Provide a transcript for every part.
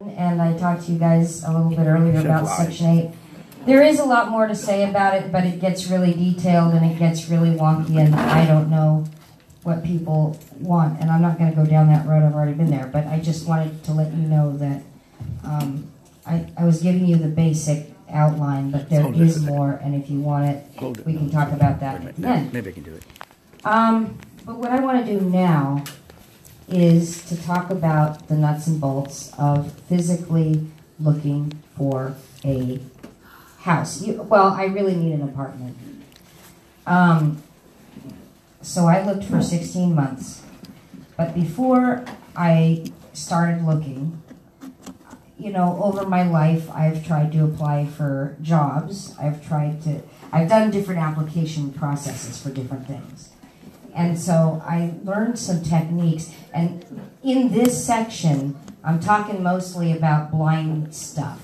And I talked to you guys a little bit earlier about Section 8. There is a lot more to say about it, but it gets really detailed and it gets really wonky, and I don't know what people want. And I'm not going to go down that road, I've already been there, but I just wanted to let you know that I was giving you the basic outline, but there is more, and if you want it, we can talk about that at the end. Maybe I can do it. But what I want to do now is to talk about the nuts and bolts of physically looking for a house. Well, I really need an apartment. So I looked for 16 months. But before I started looking, you know, over my life, I've tried to apply for jobs. I've done different application processes for different things. And so I learned some techniques, and in this section, I'm talking mostly about blind stuff.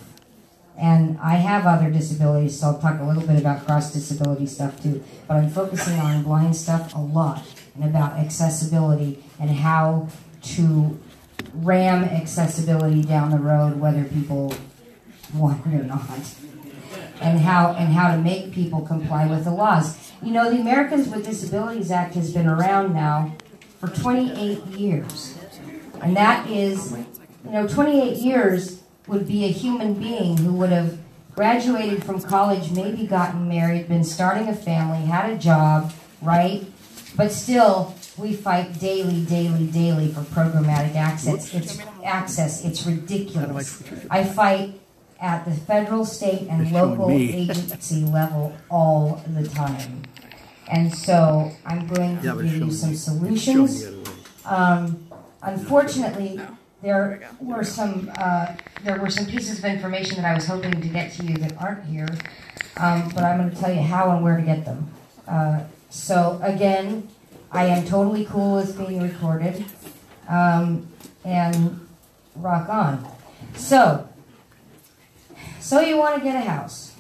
And I have other disabilities, so I'll talk a little bit about cross-disability stuff too, but I'm focusing on blind stuff a lot, and about accessibility, and how to ram accessibility down the road, whether people want it or not. And how to make people comply with the laws. You know, the Americans with Disabilities Act has been around now for 28 years. And that is, you know, 28 years would be a human being who would have graduated from college, maybe gotten married, been starting a family, had a job, right? But still, we fight daily for programmatic access. It's ridiculous. I fight at the federal, state, and local agency level all the time. And so I'm going to give you some solutions. Unfortunately, there were some pieces of information that I was hoping to get to you that aren't here, but I'm going to tell you how and where to get them. So again, I am totally cool with being recorded, and rock on. So you want to get a house.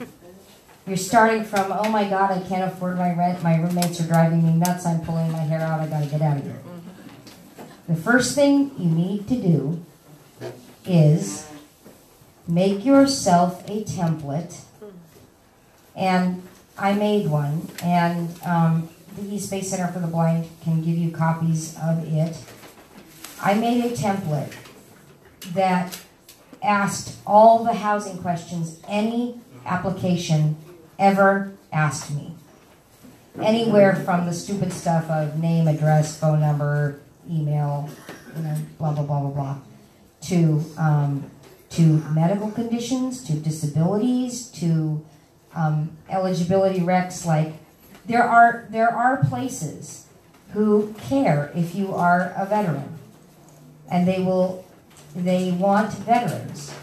You're starting from, oh my God, I can't afford my rent, my roommates are driving me nuts, I'm pulling my hair out, I gotta get out of here. The first thing you need to do is make yourself a template, and I made one, and the East Bay Center for the Blind can give you copies of it. I made a template that asked all the housing questions any application ever asked me. Anywhere from the stupid stuff of name, address, phone number, email, you know, blah, blah, blah, blah, blah, to medical conditions, to disabilities, to eligibility recs. Like, there are places who care if you are a veteran, and they want veterans.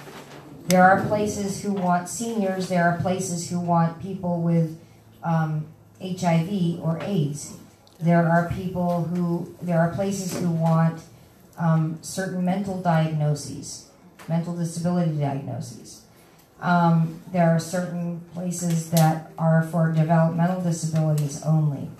There are places who want seniors. There are places who want people with HIV or AIDS. There are places who want certain mental diagnoses, mental disability diagnoses. There are certain places that are for developmental disabilities only.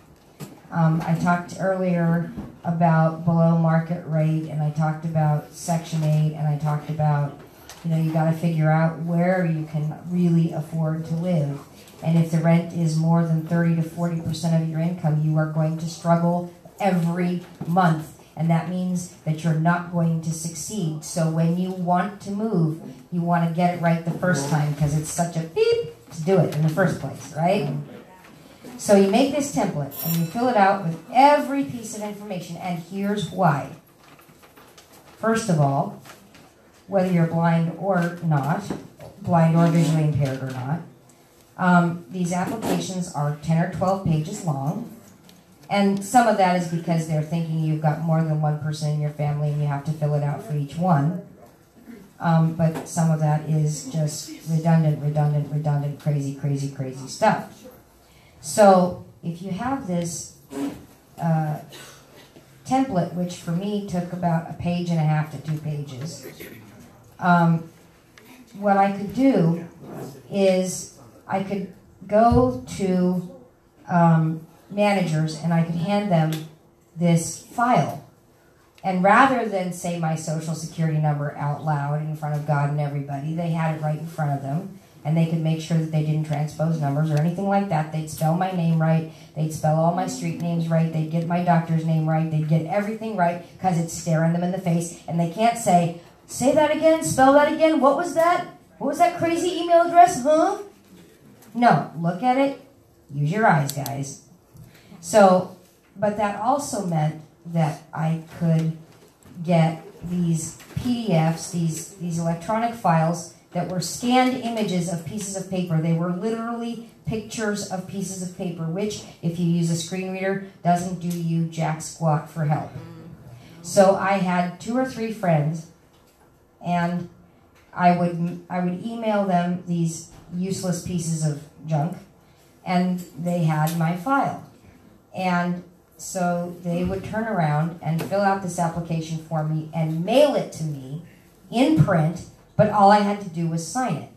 I talked earlier about below market rate, and I talked about Section 8, and I talked about, you know, you got to figure out where you can really afford to live. And if the rent is more than 30 to 40% of your income, you are going to struggle every month. And that means that you're not going to succeed. So when you want to move, you want to get it right the first time, because it's such a beep to do it in the first place, right? So you make this template, and you fill it out with every piece of information, and here's why. First of all, whether you're blind or not, blind or visually impaired or not, these applications are 10 or 12 pages long, and some of that is because they're thinking you've got more than one person in your family and you have to fill it out for each one. But some of that is just redundant, crazy stuff. So if you have this template, which for me took about 1.5 pages to 2 pages, what I could do is I could go to managers and I could hand them this file And rather than say my social security number out loud in front of God and everybody, they had it right in front of them. And they could make sure that they didn't transpose numbers or anything like that. They'd spell my name right. They'd spell all my street names right. They'd get my doctor's name right. They'd get everything right because it's staring them in the face. And they can't say that again, spell that again. What was that? What was that crazy email address? Huh? No, look at it. Use your eyes, guys. So, but that also meant that I could get these PDFs, these electronic files that were scanned images of pieces of paper. They were literally pictures of pieces of paper, which, if you use a screen reader, doesn't do you jack squat for help. So I had 2 or 3 friends, and I would email them these useless pieces of junk, and they had my file. And so they would turn around and fill out this application for me and mail it to me in print, but all I had to do was sign it.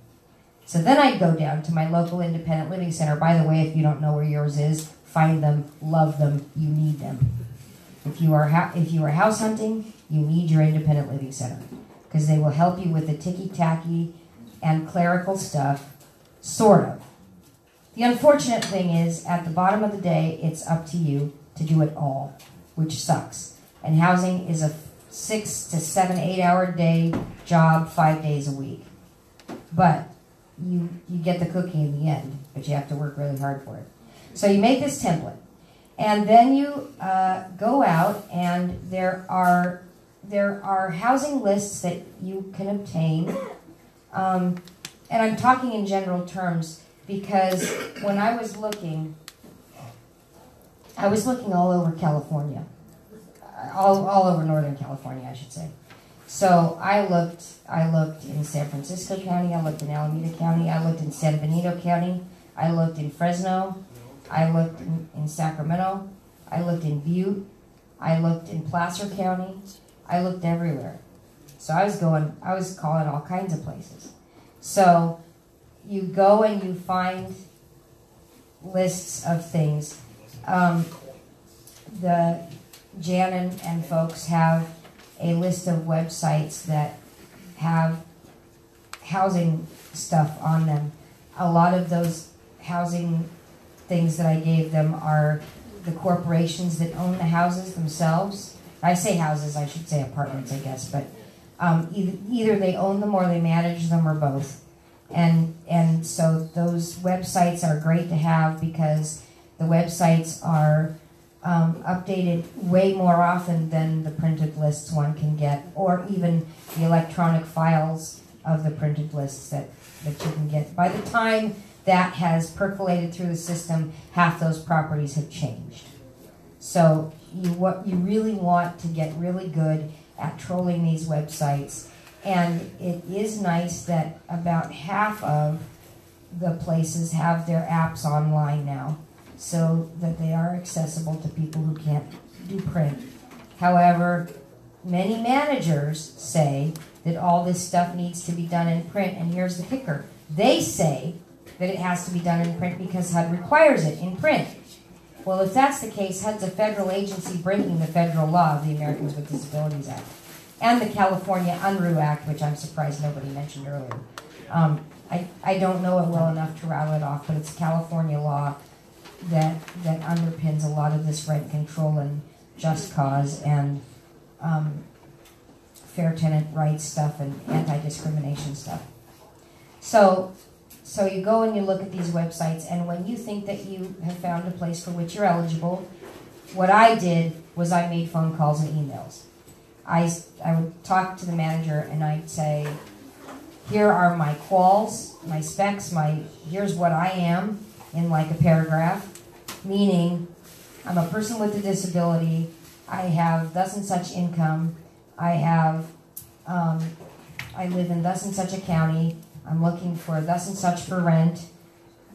So then I'd go down to my local independent living center. By the way, if you don't know where yours is, find them, love them, you need them. If you are house hunting, you need your independent living center because they will help you with the ticky-tacky and clerical stuff, sort of. The unfortunate thing is, at the bottom of the day, it's up to you to do it all, which sucks. And housing is a 6 to 7, 8 hour day job, 5 days a week. But you get the cookie in the end, but you have to work really hard for it. So you make this template, and then you go out, and there are housing lists that you can obtain. And I'm talking in general terms because when I was looking all over California, all over Northern California, I should say. So I looked in San Francisco County, I looked in Alameda County, I looked in San Benito County, I looked in Fresno, I looked in Sacramento, I looked in Butte, I looked in Placer County, I looked everywhere. So I was calling all kinds of places. So you go and you find lists of things. The Jan and folks have a list of websites that have housing stuff on them. A lot of those housing things that I gave them are the corporations that own the houses themselves. I say houses, I should say apartments, I guess, but either they own them or they manage them or both. And so those websites are great to have because the websites are updated way more often than the printed lists one can get, or even the electronic files of the printed lists that you can get. By the time that has percolated through the system, half those properties have changed. So you really want to get really good at trolling these websites. And it is nice that about half of the places have their apps online now, so that they are accessible to people who can't do print. However, many managers say that all this stuff needs to be done in print, and here's the kicker. They say that it has to be done in print because HUD requires it in print. Well, if that's the case, HUD's a federal agency breaking the federal law of the Americans with Disabilities Act and the California UNRU Act, which I'm surprised nobody mentioned earlier. I don't know it well enough to rattle it off, but it's California law that underpins a lot of this rent control and just cause and fair tenant rights stuff and anti-discrimination stuff. So you go and you look at these websites, and when you think that you have found a place for which you're eligible, what I did was I made phone calls and emails. I would talk to the manager and I'd say, here are my quals, my specs, here's what I am in like a paragraph, meaning I'm a person with a disability, I have thus and such income, I live in thus and such a county, I'm looking for thus and such for rent,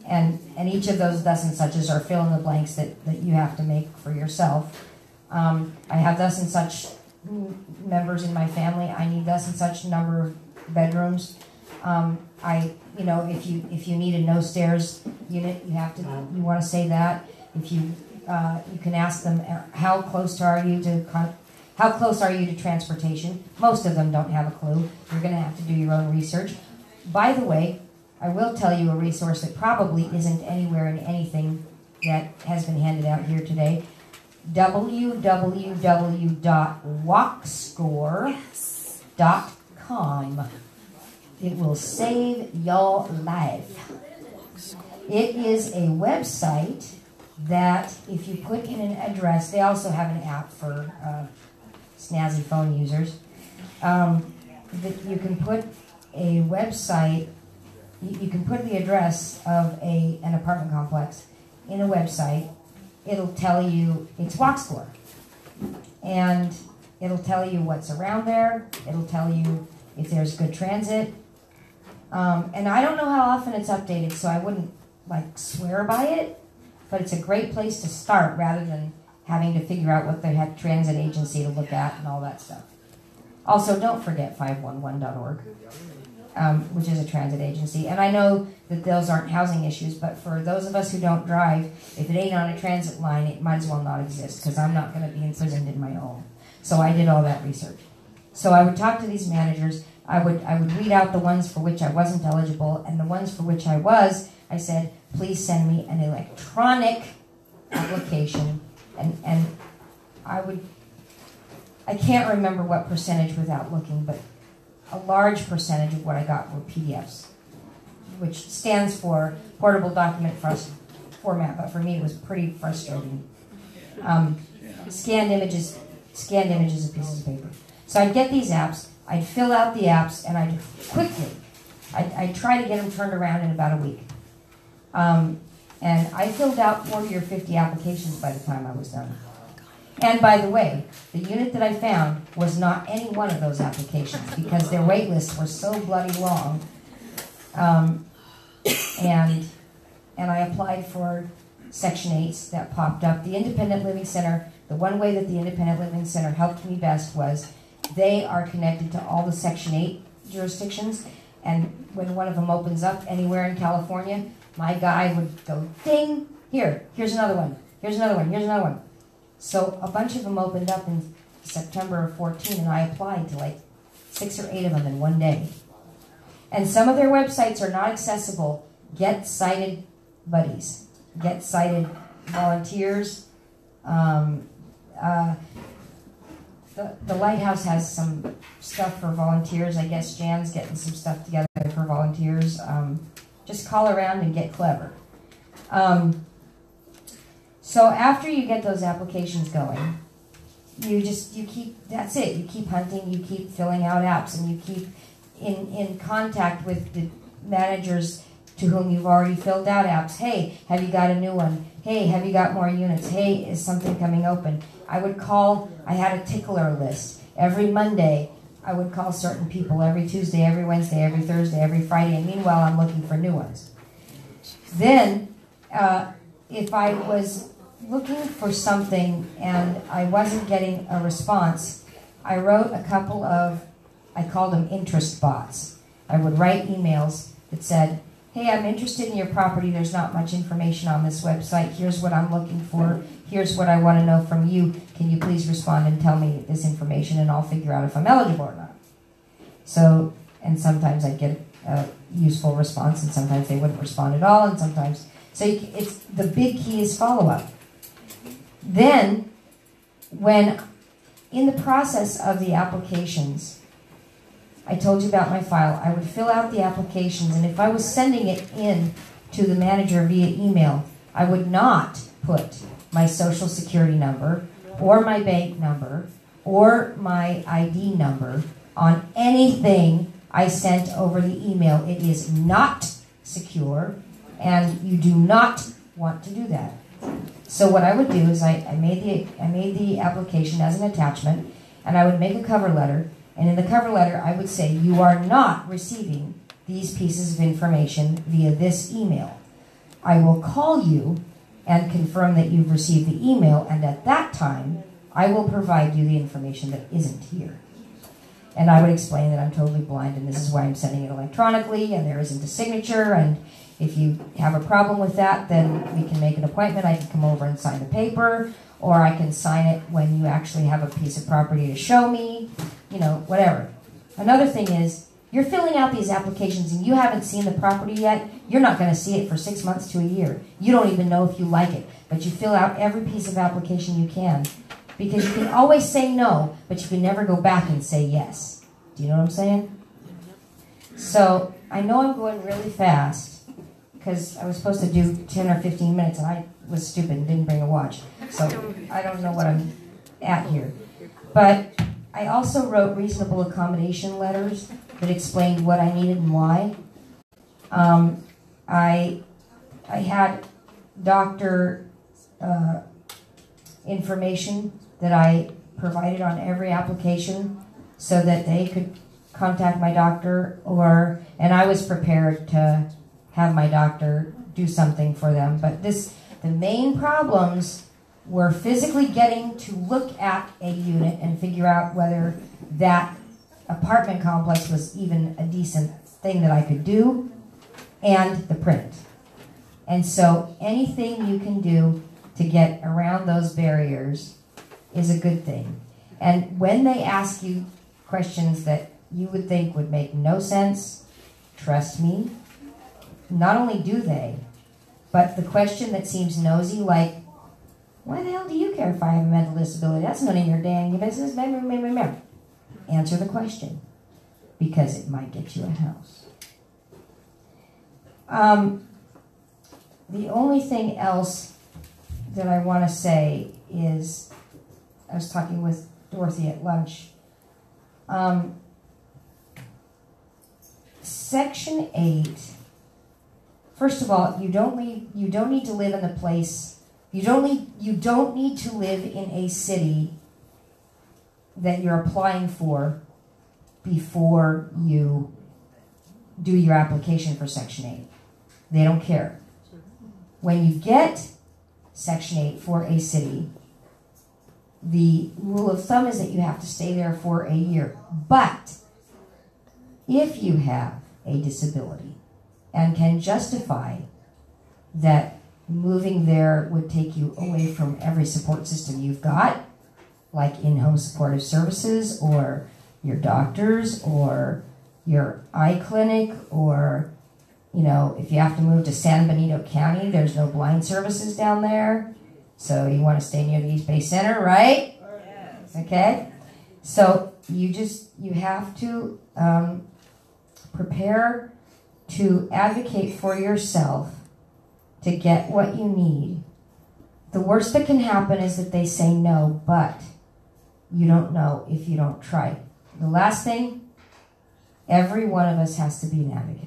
and each of those thus and suches are fill in the blanks that you have to make for yourself. I have thus and such members in my family, I need thus and such number of bedrooms. If you need a no stairs unit, you want to say that. If you can ask them how close are you to How close are you to transportation? Most of them don't have a clue. You're going to have to do your own research. By the way, I will tell you a resource that probably isn't anywhere in anything that has been handed out here today. www.walkscore.com. It will save your life. It is a website that if you put in an address, they also have an app for snazzy phone users, that you can put a website, you can put the address of an apartment complex in a website. It'll tell you it's WalkScore. And it'll tell you what's around there. It'll tell you if there's good transit. And I don't know how often it's updated, so I wouldn't swear by it, but it's a great place to start rather than having to figure out what the transit agency to look at and all that stuff. Also, don't forget 511.org, which is a transit agency. And I know that those aren't housing issues, but for those of us who don't drive, if it ain't on a transit line, it might as well not exist, because I'm not going to be imprisoned in my home. So I did all that research. So I would talk to these managers. I would read out the ones for which I wasn't eligible, and the ones for which I was, I said, please send me an electronic application. And I can't remember what percentage without looking, but a large percentage of what I got were PDFs, which stands for Portable Document Format, but for me it was pretty frustrating. Scanned images of pieces of paper. So I'd get these apps, I'd fill out the apps, and I'd try to get them turned around in about a week. And I filled out 40 or 50 applications by the time I was done. And by the way, the unit that I found was not any one of those applications because their wait lists were so bloody long. And I applied for Section 8s that popped up. The Independent Living Center, the one way that the Independent Living Center helped me best was they are connected to all the Section 8 jurisdictions. And when one of them opens up anywhere in California, my guy would go, ding, here's another one, here's another one, here's another one. So a bunch of them opened up in September of 14, and I applied to 6 or 8 of them in one day. And some of their websites are not accessible. Get Cited Buddies, Get Cited Volunteers. The Lighthouse has some stuff for volunteers. I guess Jan's getting some stuff together for volunteers. Just call around and get clever. So after you get those applications going, you keep, that's it. You keep hunting, you keep filling out apps, and you keep in contact with the managers to whom you've already filled out apps. Hey, have you got a new one? Hey, have you got more units? Hey, is something coming open? I would call, I had a tickler list. Every Monday, I would call certain people. Every Tuesday, every Wednesday, every Thursday, every Friday, and meanwhile, I'm looking for new ones. Then, if I was looking for something and I wasn't getting a response, I wrote a couple of, I called them interest bots. I would write emails that said, hey, I'm interested in your property. There's not much information on this website. Here's what I'm looking for. Here's what I want to know from you. Can you please respond and tell me this information, and I'll figure out if I'm eligible or not. So, and sometimes I'd get a useful response, and sometimes they wouldn't respond at all, and sometimes, so it's, the big key is follow-up. Then, when in the process of the applications, I told you about my file, I would fill out the applications, and if I was sending it in to the manager via email, I would not put my social security number or my bank number or my ID number on anything I sent over the email. It is not secure, and you do not want to do that. So what I would do is I made the application as an attachment, and I would make a cover letter. And in the cover letter, I would say, you are not receiving these pieces of information via this email. I will call you and confirm that you've received the email, and at that time, I will provide you the information that isn't here. And I would explain that I'm totally blind, and this is why I'm sending it electronically, and there isn't a signature, and If you have a problem with that, then we can make an appointment. I can come over and sign the paper, or I can sign it when you actually have a piece of property to show me, whatever. Another thing is, you're filling out these applications and you haven't seen the property yet. You're not going to see it for 6 months to a year. You don't even know if you like it, but you fill out every piece of application you can, because you can always say no, but you can never go back and say yes. Do you know what I'm saying? So I know I'm going really fast because I was supposed to do 10 or 15 minutes and I was stupid and didn't bring a watch. So I don't know what I'm at here. But I also wrote reasonable accommodation letters that explained what I needed and why. I had doctor information that I provided on every application so that they could contact my doctor, and I was prepared to have my doctor do something for them. But the main problems were physically getting to look at a unit and figure out whether that apartment complex was even a decent thing that I could do, and the print. And so anything you can do to get around those barriers is a good thing. And when they ask you questions that you would think would make no sense, trust me, not only do they, but the question that seems nosy, like, why the hell do you care if I have a mental disability? That's none of your dang business. Answer the question, because it might get you a house. The only thing else that I want to say is, I was talking with Dorothy at lunch. Section 8, first of all, you don't need to live in the place, you don't need to live in a city that you're applying for before you do your application for Section 8. They don't care. When you get Section 8 for a city, the rule of thumb is that you have to stay there for a year. But if you have a disability and can justify that moving there would take you away from every support system you've got, like in-home supportive services, or your doctors, or your eye clinic, or, if you have to move to San Benito County, there's no blind services down there. So you want to stay near the East Bay Center, right? Yes. Okay. So you have to prepare to advocate for yourself to get what you need. The worst that can happen is that they say no, but you don't know if you don't try. The last thing, every one of us has to be an advocate.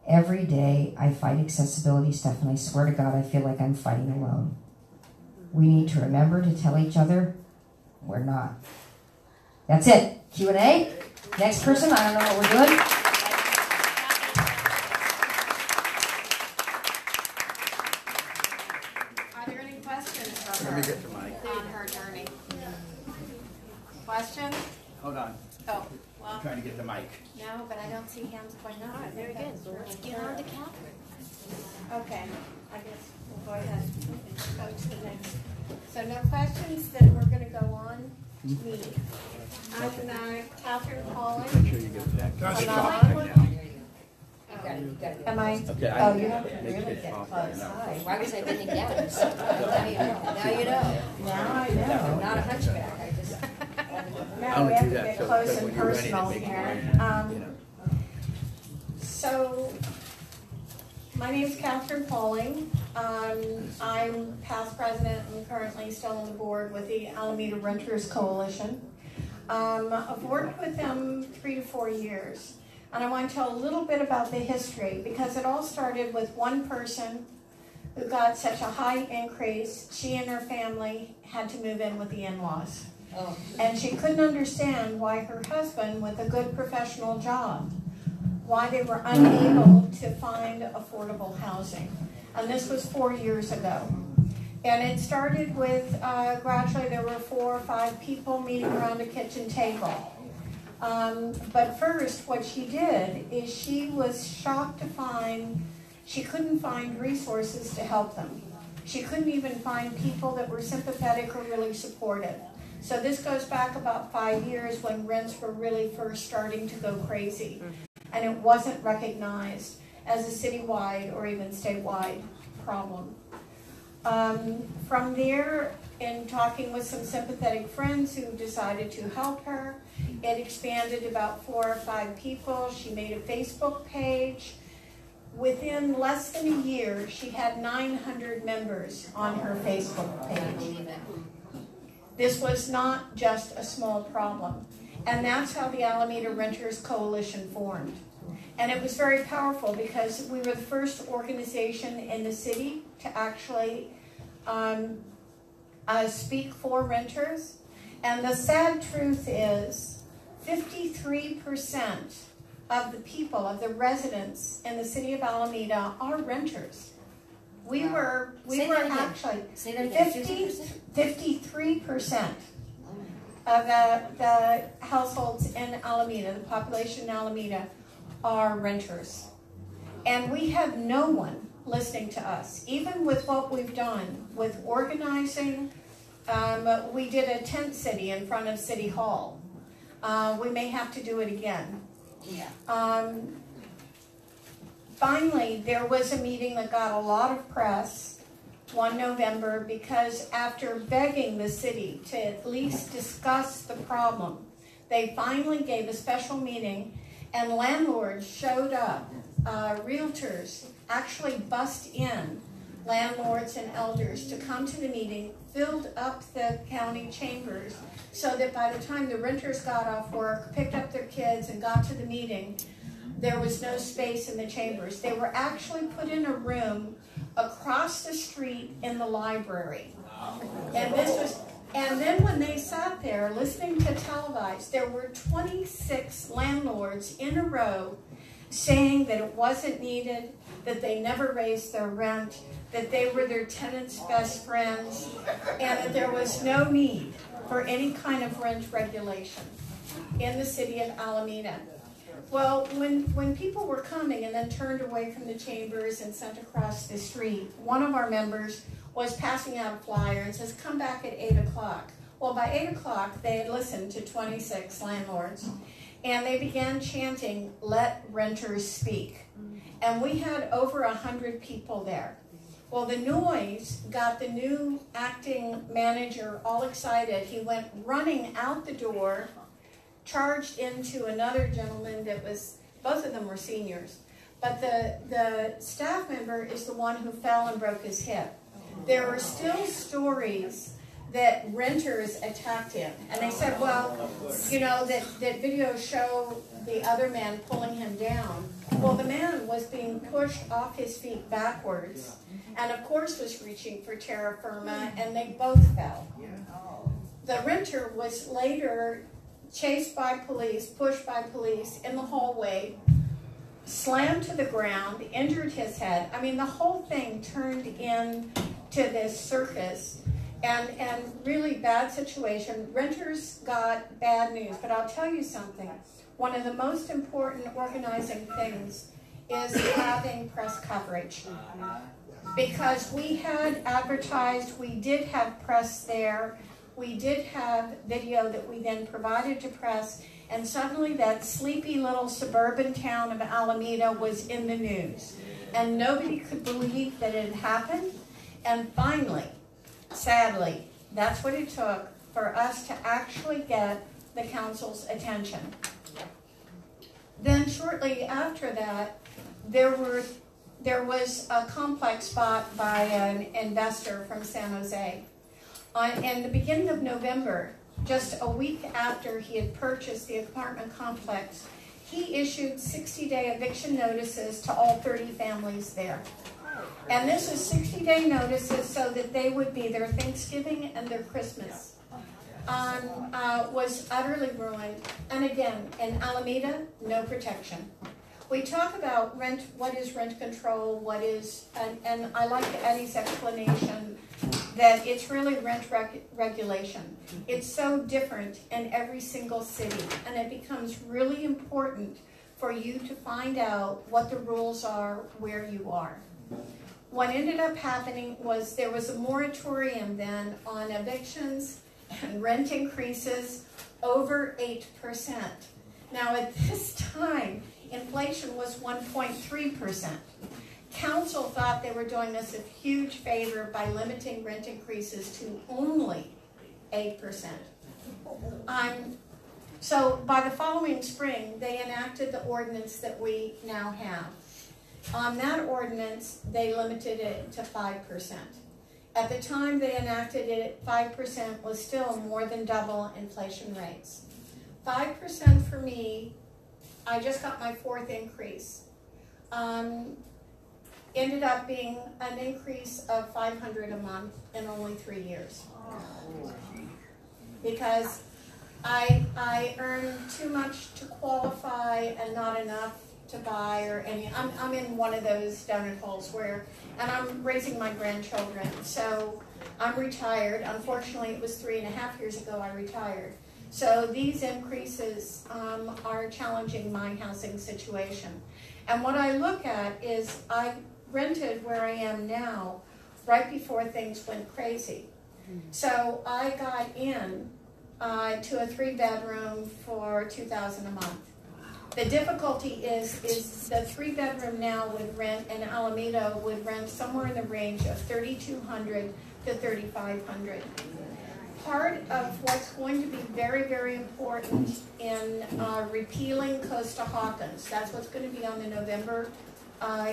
Every day I fight accessibility stuff, and I swear to God I feel like I'm fighting alone. We need to remember to tell each other we're not. That's it. Q&A. Next person, I don't know what we're doing. Are there any questions for her? Let me get the mic. On her journey. Questions? Hold on. Oh, well, I'm trying to get the mic. no, but I don't see hands pointing up. Very good. So let's get on to Catherine. Okay, I guess we'll go ahead and go to the next. So no questions, then we're going to go on to me. I'm Catherine Pauling. Make sure you get that. Am It's I- off right now. Am I? Okay, Oh, you I have make really it good. off right now. Why was I bending down? Now you know. Now you know. Now I I'm know. not a hunchback. I just. Now we have do to that get so close that and when you're ready to personal make it here. right, you know. So, my name is Catherine Pauling. I'm past president and currently still on the board with the Alameda Renters Coalition. I've worked with them 3 to 4 years. And I want to tell a little bit about the history, because it all started with one person who got such a high increase, she and her family had to move in with the in-laws. Oh. And she couldn't understand why her husband, with a good professional job, why they were unable to find affordable housing. And this was 4 years ago. And it started with, gradually there were 4 or 5 people meeting around a kitchen table. But first, what she did is she was shocked to find she couldn't find resources to help them. She couldn't even find people that were sympathetic or really supportive. So this goes back about 5 years when rents were really first starting to go crazy. And it wasn't recognized as a citywide or even statewide problem. From there, in talking with some sympathetic friends who decided to help her, it expanded to about 4 or 5 people. She made a Facebook page. Within less than a year, she had 900 members on her Facebook page. This was not just a small problem. And that's how the Alameda Renters Coalition formed. And it was very powerful because we were the first organization in the city to actually speak for renters. And the sad truth is 53% of the people, of the residents in the city of Alameda are renters. We were actually 53% of the households in Alameda, the population in Alameda, are renters. And we have no one listening to us. Even with what we've done with organizing, we did a tent city in front of City Hall. We may have to do it again. Yeah. Finally, there was a meeting that got a lot of press one November because after begging the city to at least discuss the problem, they finally gave a special meeting and landlords showed up. Realtors actually bussed in landlords and elders to come to the meeting, filled up the county chambers so that by the time the renters got off work, picked up their kids and got to the meeting, there was no space in the chambers. They were actually put in a room across the street in the library. And then when they sat there listening to televised, there were 26 landlords in a row saying that it wasn't needed, that they never raised their rent, that they were their tenants' best friends, and that there was no need for any kind of rent regulation in the city of Alameda. Well, when people were coming and then turned away from the chambers and sent across the street, one of our members was passing out a flyer and says, come back at 8 o'clock. Well, by 8 o'clock, they had listened to 26 landlords, and they began chanting, let renters speak. And we had over 100 people there. Well, the noise got the new acting manager all excited. He went running out the door, charged into another gentleman that was, both of them were seniors, but the staff member is the one who fell and broke his hip. There are still stories that renters attacked him, and they said, well, you know, that videos show the other man pulling him down. Well, the man was being pushed off his feet backwards, and of course was reaching for terra firma, and they both fell. The renter was later chased by police, pushed by police in the hallway, slammed to the ground, injured his head. I mean, the whole thing turned into this circus and really bad situation. Renters got bad news, but I'll tell you something. One of the most important organizing things is having press coverage. Because we had advertised, we did have press there, we did have video that we then provided to press, and suddenly that sleepy little suburban town of Alameda was in the news. And nobody could believe that it had happened. And finally, sadly, that's what it took for us to actually get the council's attention. Then shortly after that, there was a complex bought by an investor from San Jose. In the beginning of November, just a week after he had purchased the apartment complex, he issued 60-day eviction notices to all 30 families there. And this was 60-day notices so that they would be their Thanksgiving and their Christmas. Was utterly ruined. And again, in Alameda, no protection. We talk about rent, what is rent control, what is, and I like Eddie's explanation that it's really rent regulation. It's so different in every single city, and it becomes really important for you to find out what the rules are where you are. What ended up happening was there was a moratorium then on evictions and rent increases over 8%. Now at this time, inflation was 1.3%. Council thought they were doing us a huge favor by limiting rent increases to only 8%. So by the following spring, they enacted the ordinance that we now have. On that ordinance, they limited it to 5%. At the time they enacted it, 5% was still more than double inflation rates. 5% for me, I just got my 4th increase. Ended up being an increase of $500 a month in only 3 years. Because I earn too much to qualify and not enough to buy or any. I'm in one of those donut holes where, and I'm raising my grandchildren. So I'm retired. Unfortunately, it was 3.5 years ago I retired. So these increases are challenging my housing situation. And what I look at is I rented where I am now right before things went crazy. So I got in to a 3-bedroom for $2,000 a month. The difficulty is the 3-bedroom now would rent, in Alameda would rent somewhere in the range of $3,200 to $3,500. Part of what's going to be very, very important in repealing Costa-Hawkins, that's what's going to be on the November,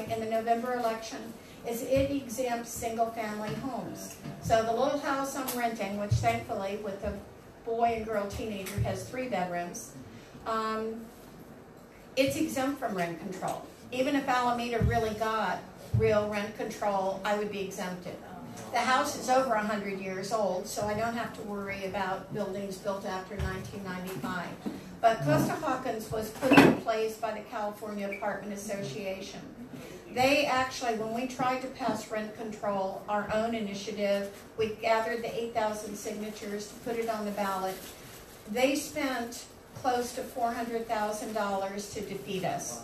in the November election, is it exempts single-family homes. So the little house I'm renting, which thankfully with the boy and girl teenager has 3 bedrooms, it's exempt from rent control. Even if Alameda really got real rent control, I would be exempted. The house is over 100 years old, so I don't have to worry about buildings built after 1995. But Costa-Hawkins was put in place by the California Apartment Association. They actually, when we tried to pass rent control, our own initiative, we gathered the 8,000 signatures to put it on the ballot. They spent close to $400,000 to defeat us.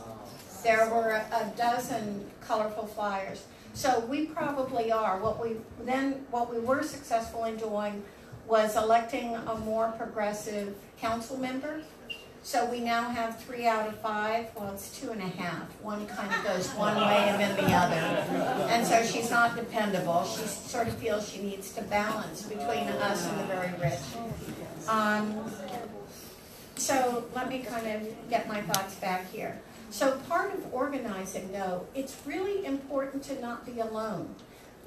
There were a dozen colorful flyers. So we probably are. What we were successful in doing was electing a more progressive council member. So we now have 3 out of 5. Well, it's 2.5. One kind of goes one way and then the other. And so she's not dependable. She sort of feels she needs to balance between us and the very rich. So let me kind of get my thoughts back here. So part of organizing, though, it's really important to not be alone.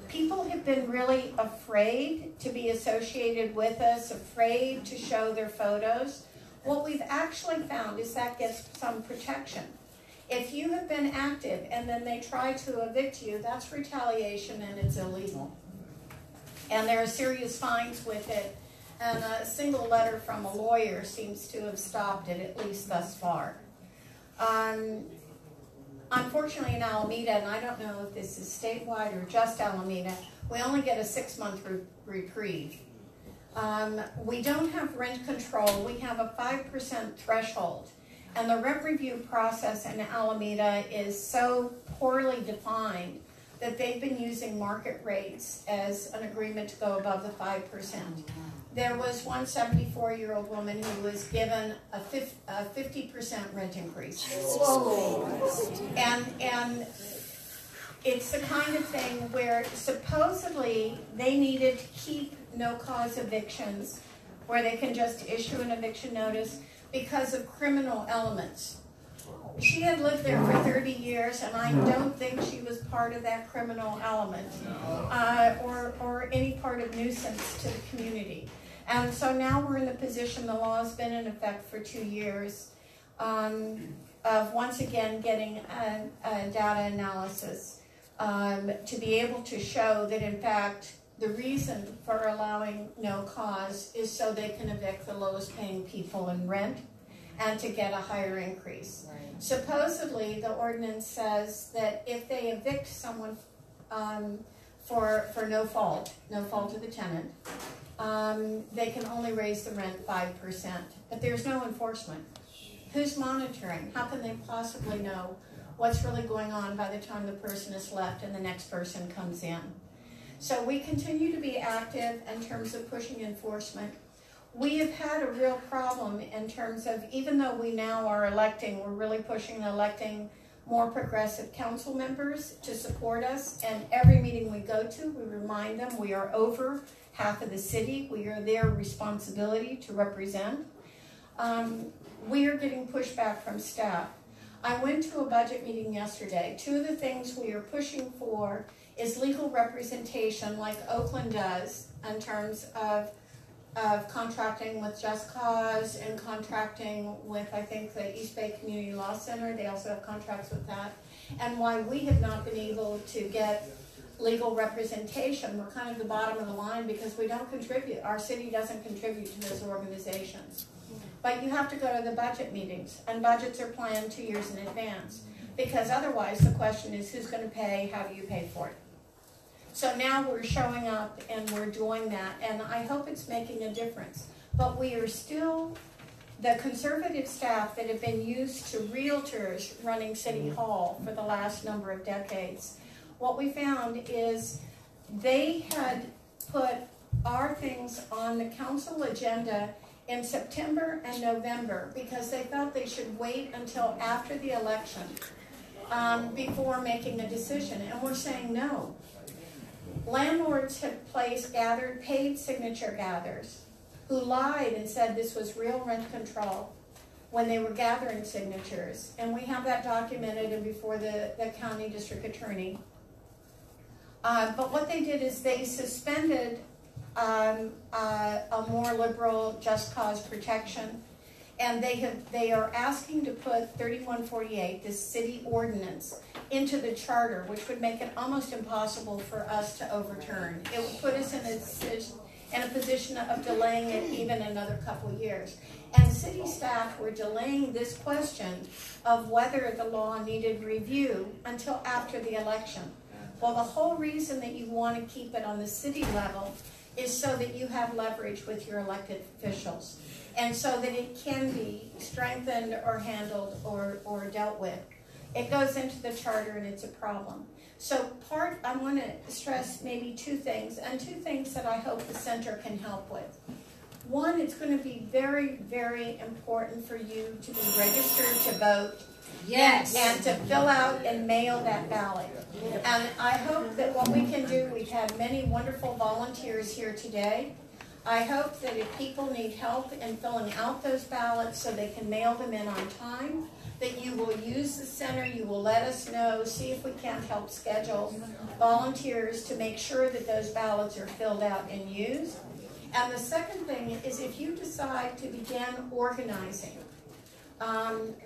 People have been really afraid to be associated with us, afraid to show their photos. What we've actually found is that gets some protection. If you have been active and then they try to evict you, that's retaliation and it's illegal. And there are serious fines with it. And a single letter from a lawyer seems to have stopped it, at least thus far. Unfortunately in Alameda, and I don't know if this is statewide or just Alameda, we only get a 6-month reprieve. We don't have rent control. We have a 5% threshold. And the rent review process in Alameda is so poorly defined that they've been using market rates as an agreement to go above the 5%. There was one 74-year-old woman who was given a 50% rent increase. Whoa. And it's the kind of thing where supposedly they needed to keep no-cause evictions where they can just issue an eviction notice because of criminal elements. She had lived there for 30 years, and I don't think she was part of that criminal element or any part of nuisance to the community. And so now we're in the position, the law has been in effect for 2 years, of once again getting a data analysis to be able to show that in fact the reason for allowing no cause is so they can evict the lowest paying people in rent and to get a higher increase. Right. Supposedly the ordinance says that if they evict someone for no fault of the tenant. They can only raise the rent 5%, but there's no enforcement. Who's monitoring? How can they possibly know what's really going on by the time the person is left and the next person comes in? So we continue to be active in terms of pushing enforcement. We have had a real problem in terms of, even though we now are electing, we're really pushing and electing more progressive council members to support us. And every meeting we go to, we remind them we are over half of the city. We are their responsibility to represent. We are getting pushback from staff. I went to a budget meeting yesterday. Two of the things we are pushing for is legal representation like Oakland does in terms of contracting with Just Cause and contracting with, I think, the East Bay Community Law Center. They also have contracts with that. And why we have not been able to get legal representation, we're kind of the bottom of the line because we don't contribute. Our city doesn't contribute to those organizations. But you have to go to the budget meetings, and budgets are planned 2 years in advance, because otherwise the question is who's going to pay, how do you pay for it? So now we're showing up and we're doing that, and I hope it's making a difference. But we are still, the conservative staff that have been used to realtors running City Hall for the last number of decades, what we found is they had put our things on the council agenda in September and November because they felt they should wait until after the election before making a decision. And we're saying no. Landlords have gathered paid signature gatherers who lied and said this was real rent control when they were gathering signatures. And we have that documented and before the county district attorney. But what they did is they suspended a more liberal just cause protection, and they are asking to put 3148, this city ordinance, into the charter, which would make it almost impossible for us to overturn. It would put us in a position of delaying it even another couple years. And city staff were delaying this question of whether the law needed review until after the election. Well, the whole reason that you want to keep it on the city level is so that you have leverage with your elected officials and so that it can be strengthened or handled or dealt with. It goes into the charter and it's a problem. So I want to stress maybe two things, and two things that I hope the center can help with. One, it's going to be very, very important for you to be registered to vote. Yes. And to fill out and mail that ballot. And I hope that what we can do, we've had many wonderful volunteers here today. I hope that if people need help in filling out those ballots so they can mail them in on time, that you will use the center, you will let us know, see if we can't help schedule volunteers to make sure that those ballots are filled out and used. And the second thing is if you decide to begin organizing,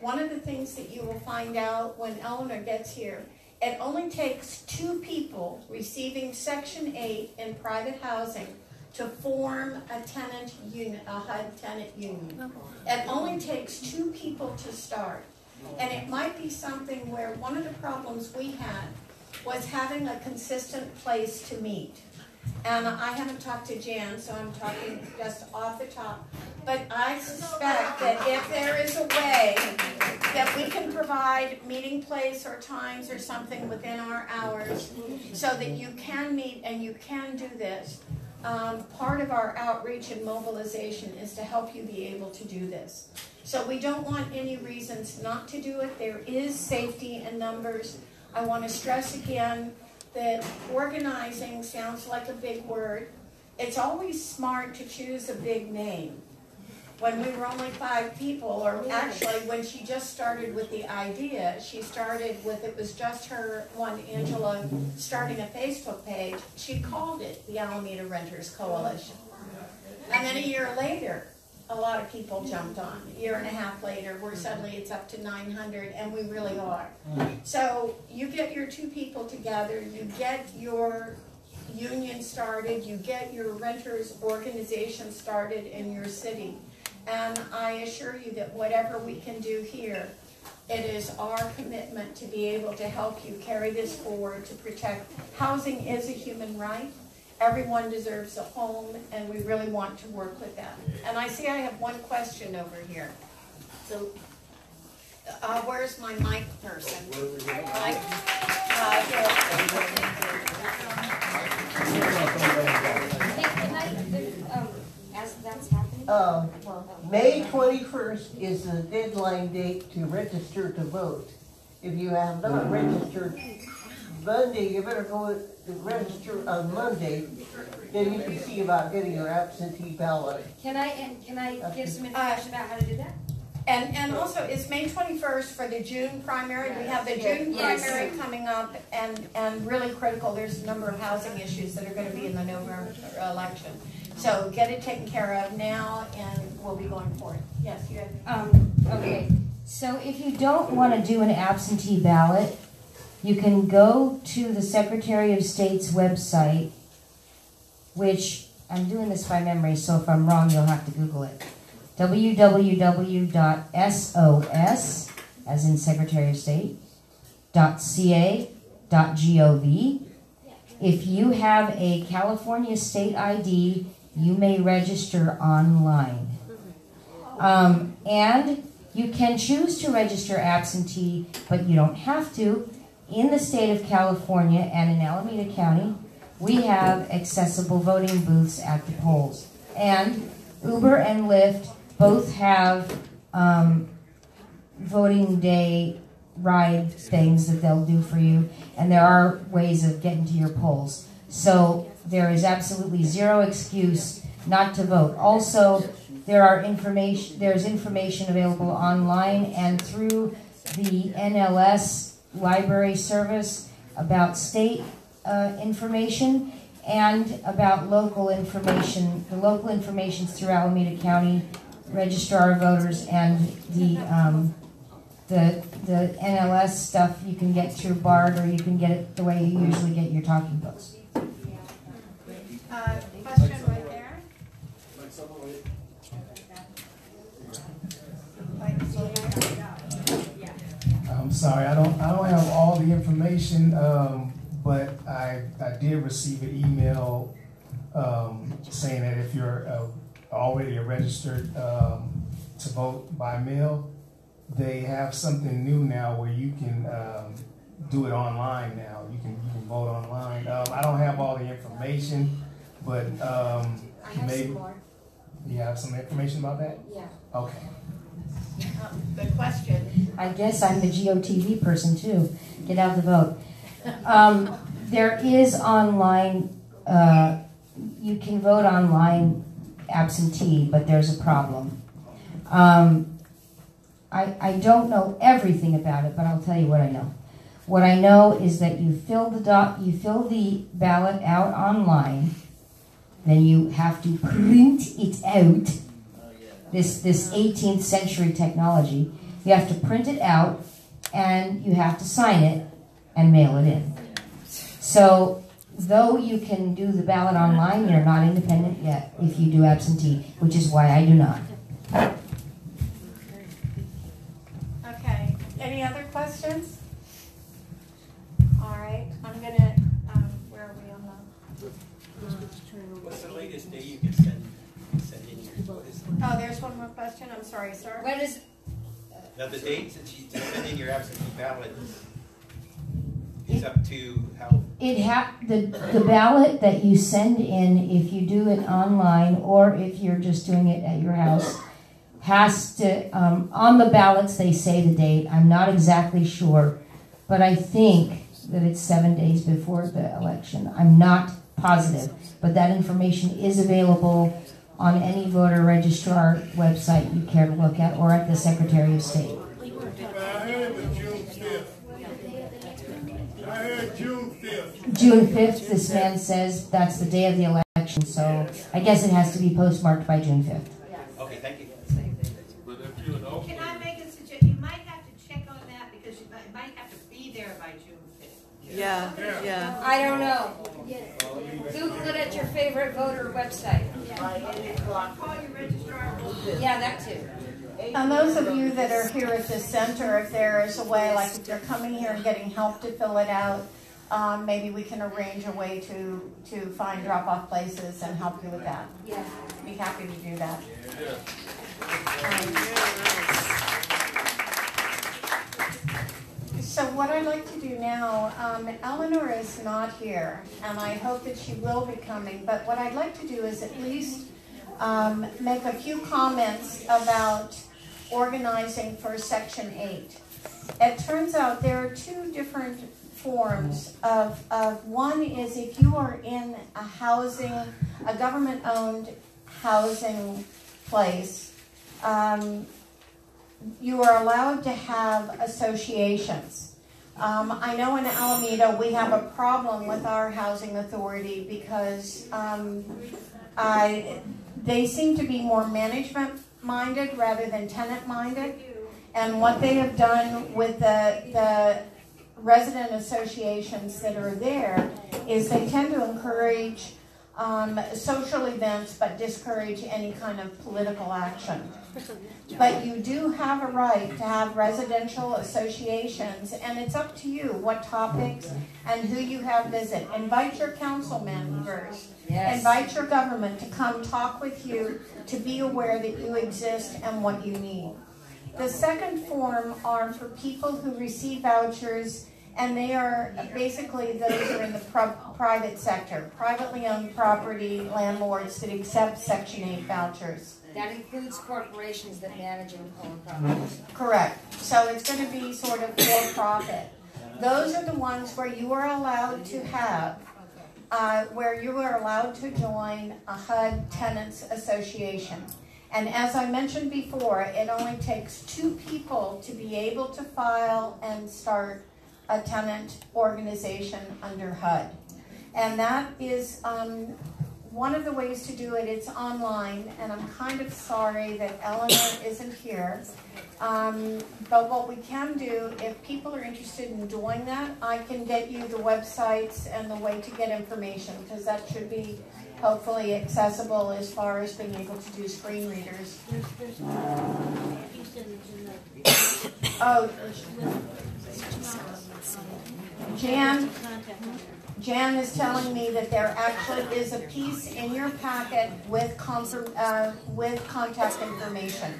one of the things that you will find out when Eleanor gets here, it only takes 2 people receiving Section 8 in private housing to form a tenant unit, a HUD tenant union. It only takes 2 people to start. And it might be something where one of the problems we had was having a consistent place to meet. And I haven't talked to Jan, so I'm talking just off the top. But I suspect that if there is a way that we can provide meeting place or times or something within our hours so that you can meet and you can do this, part of our outreach and mobilization is to help you be able to do this. So we don't want any reasons not to do it. There is safety in numbers. I want to stress again that organizing sounds like a big word. It's always smart to choose a big name. When we were only 5 people, or actually when she just started with the idea, she started with, it was just her, Angela, starting a Facebook page. She called it the Alameda Renters Coalition. And then a year later, a lot of people jumped on. A year and a half later, suddenly it's up to 900, and we really are. So you get your 2 people together, you get your union started, you get your renters organization started in your city. And I assure you that whatever we can do here It is our commitment to be able to help you carry this forward, to protect. Housing is a human right. Everyone deserves a home, and we really want to work with that. And I see I have one question over here. So, where's my mic person? As that's happening? May 21st is the deadline date to register to vote. If you have not registered Monday, you better go register on Monday. Then you can see about getting your absentee ballot. Can I give some information about how to do that? And also, it's May 21st for the June primary. We have the June primary coming up, and really critical, there's a number of housing issues that are going to be in the November election. So get it taken care of now, and we'll be going forward. Yes, you have. Okay, so if you don't want to do an absentee ballot, you can go to the Secretary of State's website, which, I'm doing this by memory, so if I'm wrong, you'll have to Google it. www.sos, as in Secretary of State, .ca.gov. If you have a California state ID, you may register online. And you can choose to register absentee, but you don't have to. In the state of California and in Alameda County, we have accessible voting booths at the polls. And Uber and Lyft both have voting day ride things that they'll do for you, and there are ways of getting to your polls. So there is absolutely zero excuse not to vote. Also, there's information available online and through the NLS library service about state information and about local information. The local information through Alameda County Registrar of Voters, and the NLS stuff you can get through BARD, or you can get it the way you usually get your talking books. Question right there. I'm sorry, I don't have all the information, but I did receive an email saying that if you're already registered to vote by mail, they have something new now where you can do it online now. You can vote online. I don't have all the information, but maybe you have some information about that? Yeah. Okay. Good question. I guess I'm the GOTV person too. Get out the vote. There is online, you can vote online absentee, but there's a problem. I don't know everything about it, but I'll tell you what I know. What I know is that you fill the ballot out online, then you have to print it out. This 18th century technology. You have to print it out, and you have to sign it and mail it in. So, though you can do the ballot online, you're not independent yet if you do absentee, which is why I do not. Okay. Any other questions? All right. I'm gonna. Where are we on the? What's the latest day you can send in your votes? Oh, there's one more question. I'm sorry, sir. What is? Now, the date that you send in your absentee ballot is up to how? The ballot that you send in, if you do it online or if you're just doing it at your house, has to, on the ballots they say the date. I'm not exactly sure, but I think that it's 7 days before the election. I'm not positive, but that information is available on any voter registrar website you care to look at, or at the Secretary of State. I heard June 5th. June 5th, this man says that's the day of the election, so I guess it has to be postmarked by June 5th. Okay, thank you. Can I make a suggestion? You might have to check on that because you might have to be there by June 5th. Yeah. I don't know. Google it at your favorite voter website. Call your registrar. Yeah, that too. And those of you that are here at the center, if there is a way, like if you're coming here and getting help to fill it out, maybe we can arrange a way to find drop-off places and help you with that. Yeah. Be happy to do that. So what I'd like to do now, Eleanor is not here, and I hope that she will be coming, but what I'd like to do is at least make a few comments about organizing for Section 8. It turns out there are two different forms of one is if you are in a government-owned housing place, you are allowed to have associations. I know in Alameda we have a problem with our housing authority because they seem to be more management-minded rather than tenant-minded. And what they have done with the resident associations that are there is they tend to encourage social events but discourage any kind of political action. But you do have a right to have residential associations, and it's up to you what topics and who you have visit. Invite your council members. Yes. Invite your government to come talk with you, to be aware that you exist and what you need. The second form are for people who receive vouchers, and they are basically those who are in the private sector, privately owned property landlords that accept Section 8 vouchers. That includes corporations that manage and own properties. Correct. So it's going to be sort of for profit. Those are the ones where you are allowed to have, where you are allowed to join a HUD Tenants Association. And as I mentioned before, it only takes 2 people to be able to file and start a tenant organization under HUD. And that is one of the ways to do it. It's online, and I'm kind of sorry that Eleanor isn't here. But what we can do, if people are interested in doing that, I can get you the websites and the way to get information, because that should be hopefully accessible as far as being able to do screen readers. Oh, Jan is telling me that there actually is a piece in your packet with contact information.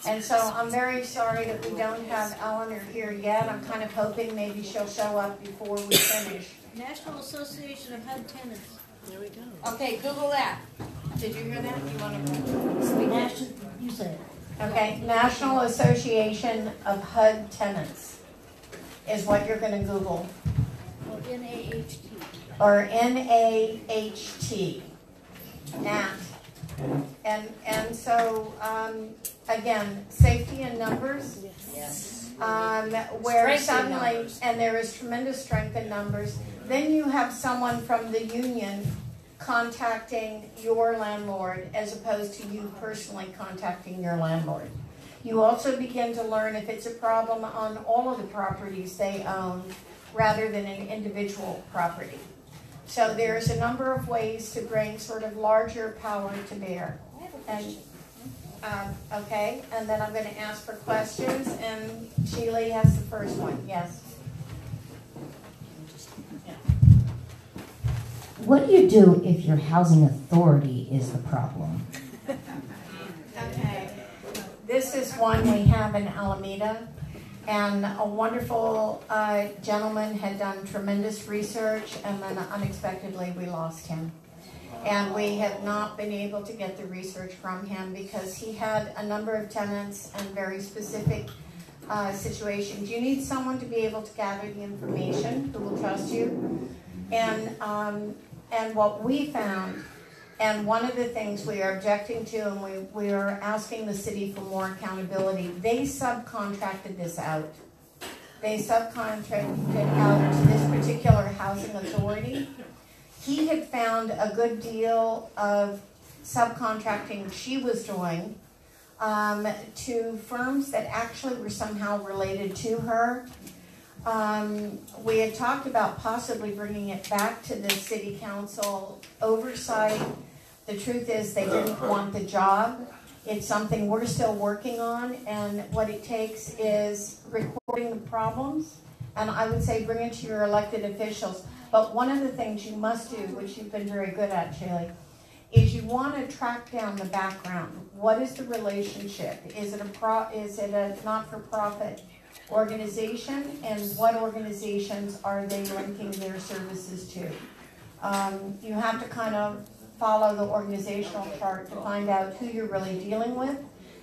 And so I'm very sorry that we don't have Eleanor here yet. I'm kind of hoping maybe she'll show up before we finish. National Association of HUD Tenants. There we go. Okay, Google that. Did you hear that? You want to speak? You said it. Okay, National Association of HUD Tenants is what you're going to Google. Well, NAHT. Or NAHT. NAT. And so, again, safety in numbers. Yes. Where suddenly, and there is tremendous strength in numbers, then you have someone from the union contacting your landlord as opposed to you personally contacting your landlord. You also begin to learn if it's a problem on all of the properties they own rather than an individual property. So there's a number of ways to bring sort of larger power to bear. And okay, and then I'm going to ask for questions, and Sheila has the first one. Yes. What do you do if your housing authority is the problem? Okay. This is one we have in Alameda, and a wonderful gentleman had done tremendous research, and then unexpectedly we lost him. And we have not been able to get the research from him because he had a number of tenants and very specific situations. You need someone to be able to gather the information who will trust you. And what we found, and one of the things we are objecting to, and we are asking the city for more accountability, they subcontracted this out. They subcontracted out to this particular housing authority. He had found a good deal of subcontracting she was doing to firms that actually were somehow related to her. We had talked about possibly bringing it back to the city council oversight. The truth is they didn't want the job. It's something we're still working on, and what it takes is recording the problems, and I would say bring it to your elected officials. But one of the things you must do, which you've been very good at, Shaylee, is you want to track down the background. What is the relationship? Is it a not-for-profit organization, and what organizations are they linking their services to? You have to kind of follow the organizational chart to find out who you're really dealing with.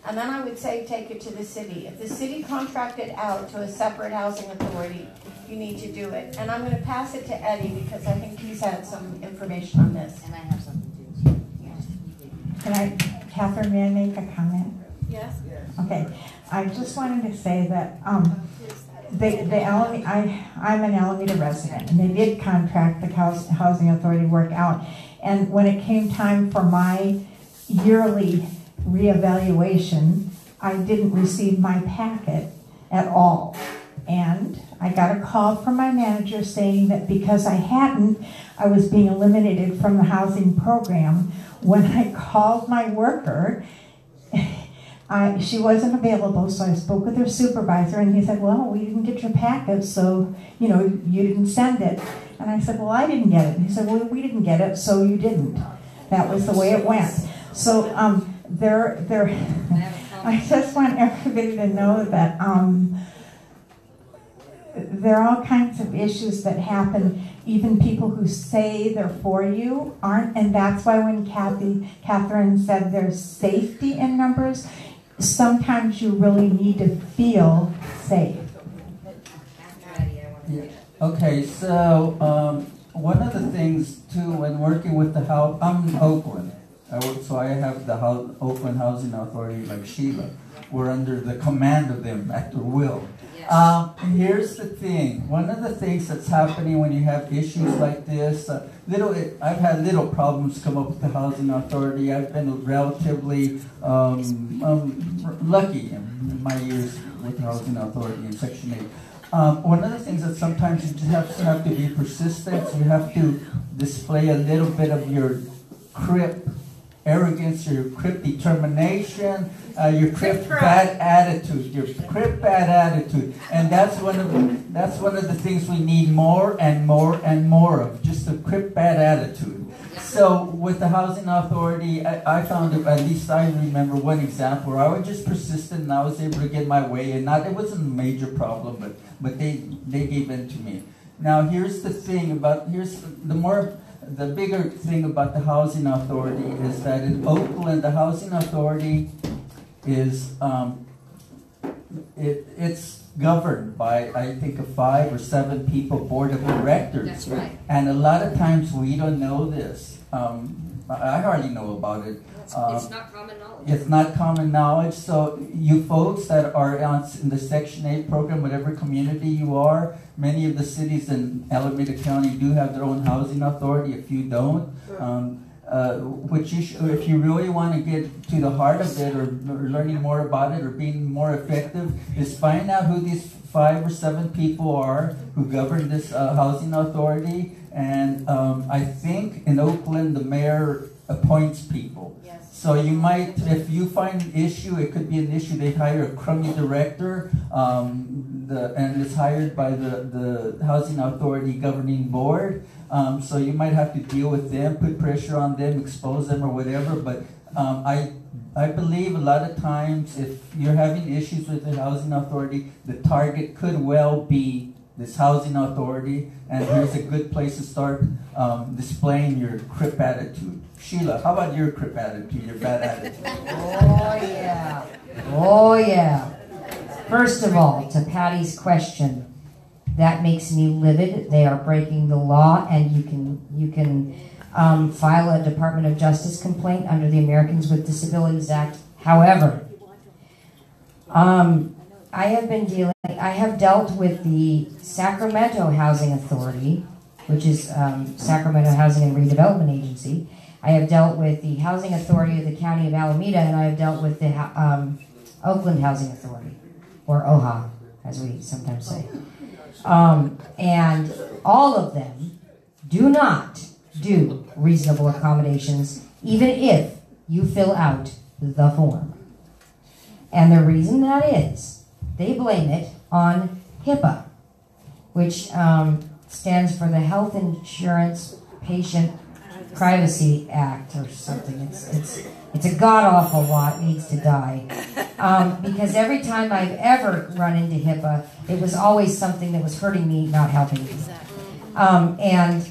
And then I would say take it to the city. If the city contracted out to a separate housing authority, you need to do it. And I'm going to pass it to Eddie because I think he's had some information on this. And I have something too. Catherine, may I make a comment? Yes? Okay, I just wanted to say that I'm an Alameda resident, and they did contract the housing authority work out. And when it came time for my yearly reevaluation, I didn't receive my packet at all. And I got a call from my manager saying that because I hadn't, I was being eliminated from the housing program. When I called my worker, she wasn't available, so I spoke with her supervisor, and he said, well, we didn't get your packet, so, you didn't send it. And I said, well, I didn't get it. And he said, well, we didn't get it, so you didn't. That was the way it went. So I just want everybody to know that there are all kinds of issues that happen. Even people who say they're for you aren't, and that's why when Catherine said there's safety in numbers, sometimes you really need to feel safe. Yeah. Okay, so one of the things too when working with the house, I'm in Oakland, so I have the Oakland Housing Authority like Sheila. We're under the command of them at their will. Here's the thing. One of the things that's happening when you have issues like this, I've had little problems come up with the housing authority. I've been relatively lucky in my years with the housing authority in Section 8. One of the things that sometimes you just have to be persistent. You have to display a little bit of your crip arrogance, your crip determination, your crip bad attitude, and that's one of the things we need more and more and more of, just a crip bad attitude. So with the housing authority, I found at least I remember one example where I was just persistent and I was able to get my way, and it wasn't a major problem, but they gave in to me. Now here's the thing the bigger thing about the housing authority is that in Oakland, the housing authority is it's governed by, I think, a 5 or 7 people board of directors. That's right. And a lot of times we don't know this. I hardly know about it. It's not common knowledge. It's not common knowledge. So you folks that are in the Section 8 program, whatever community you are, many of the cities in Alameda County do have their own housing authority. If you don't, if you really want to get to the heart of it, or learning more about it, or being more effective, is find out who these 5 or 7 people are who govern this housing authority. And I think in Oakland, the mayor appoints people. Yes. So you might, if you find an issue, it could be an issue. They hire a crummy director, and it's hired by the housing authority governing board. So you might have to deal with them, put pressure on them, expose them, or whatever. But I believe a lot of times, if you're having issues with the housing authority, the target could well be this housing authority, and here's a good place to start displaying your crip attitude. Sheila, how about your crip attitude, your bad attitude? Oh, yeah. Oh, yeah. First of all, to Patty's question, that makes me livid. They are breaking the law, and you can file a Department of Justice complaint under the Americans with Disabilities Act. However, I have dealt with the Sacramento Housing Authority, which is Sacramento Housing and Redevelopment Agency. I have dealt with the Housing Authority of the County of Alameda, and I have dealt with the Oakland Housing Authority, or OHA, as we sometimes say. And all of them do not do reasonable accommodations, even if you fill out the form. And the reason that is, they blame it on HIPAA, which stands for the Health Insurance Patient Privacy Act or something. It's a god-awful law. It needs to die. Because every time I've ever run into HIPAA, it was always something that was hurting me, not helping me. And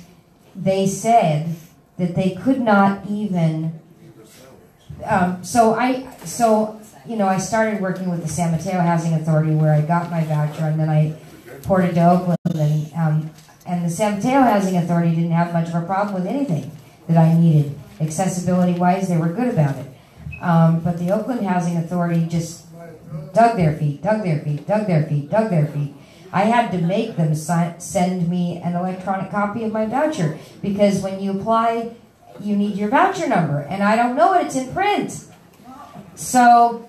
they said that they could not even... So I started working with the San Mateo Housing Authority where I got my voucher, and then I ported to Oakland, and the San Mateo Housing Authority didn't have much of a problem with anything that I needed. Accessibility-wise, they were good about it. But the Oakland Housing Authority just dug their feet. I had to make them send me an electronic copy of my voucher, because when you apply, you need your voucher number, and I don't know it, it's in print. So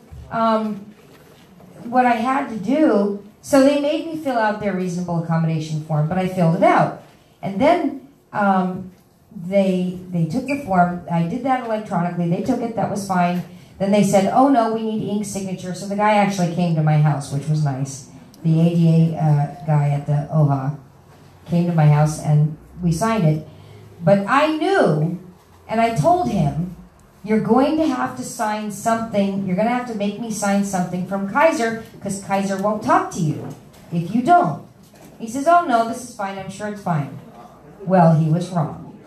what I had to do, so they made me fill out their reasonable accommodation form, but I filled it out. And then they took the form, I did that electronically, they took it, that was fine. Then they said, oh no, we need ink signature. So the guy actually came to my house, which was nice. The ADA guy at the OHA came to my house and we signed it. But I knew, and I told him, you're going to have to sign something, you're going to have to make me sign something from Kaiser, because Kaiser won't talk to you if you don't. He says, oh no, this is fine, I'm sure it's fine. Well, he was wrong.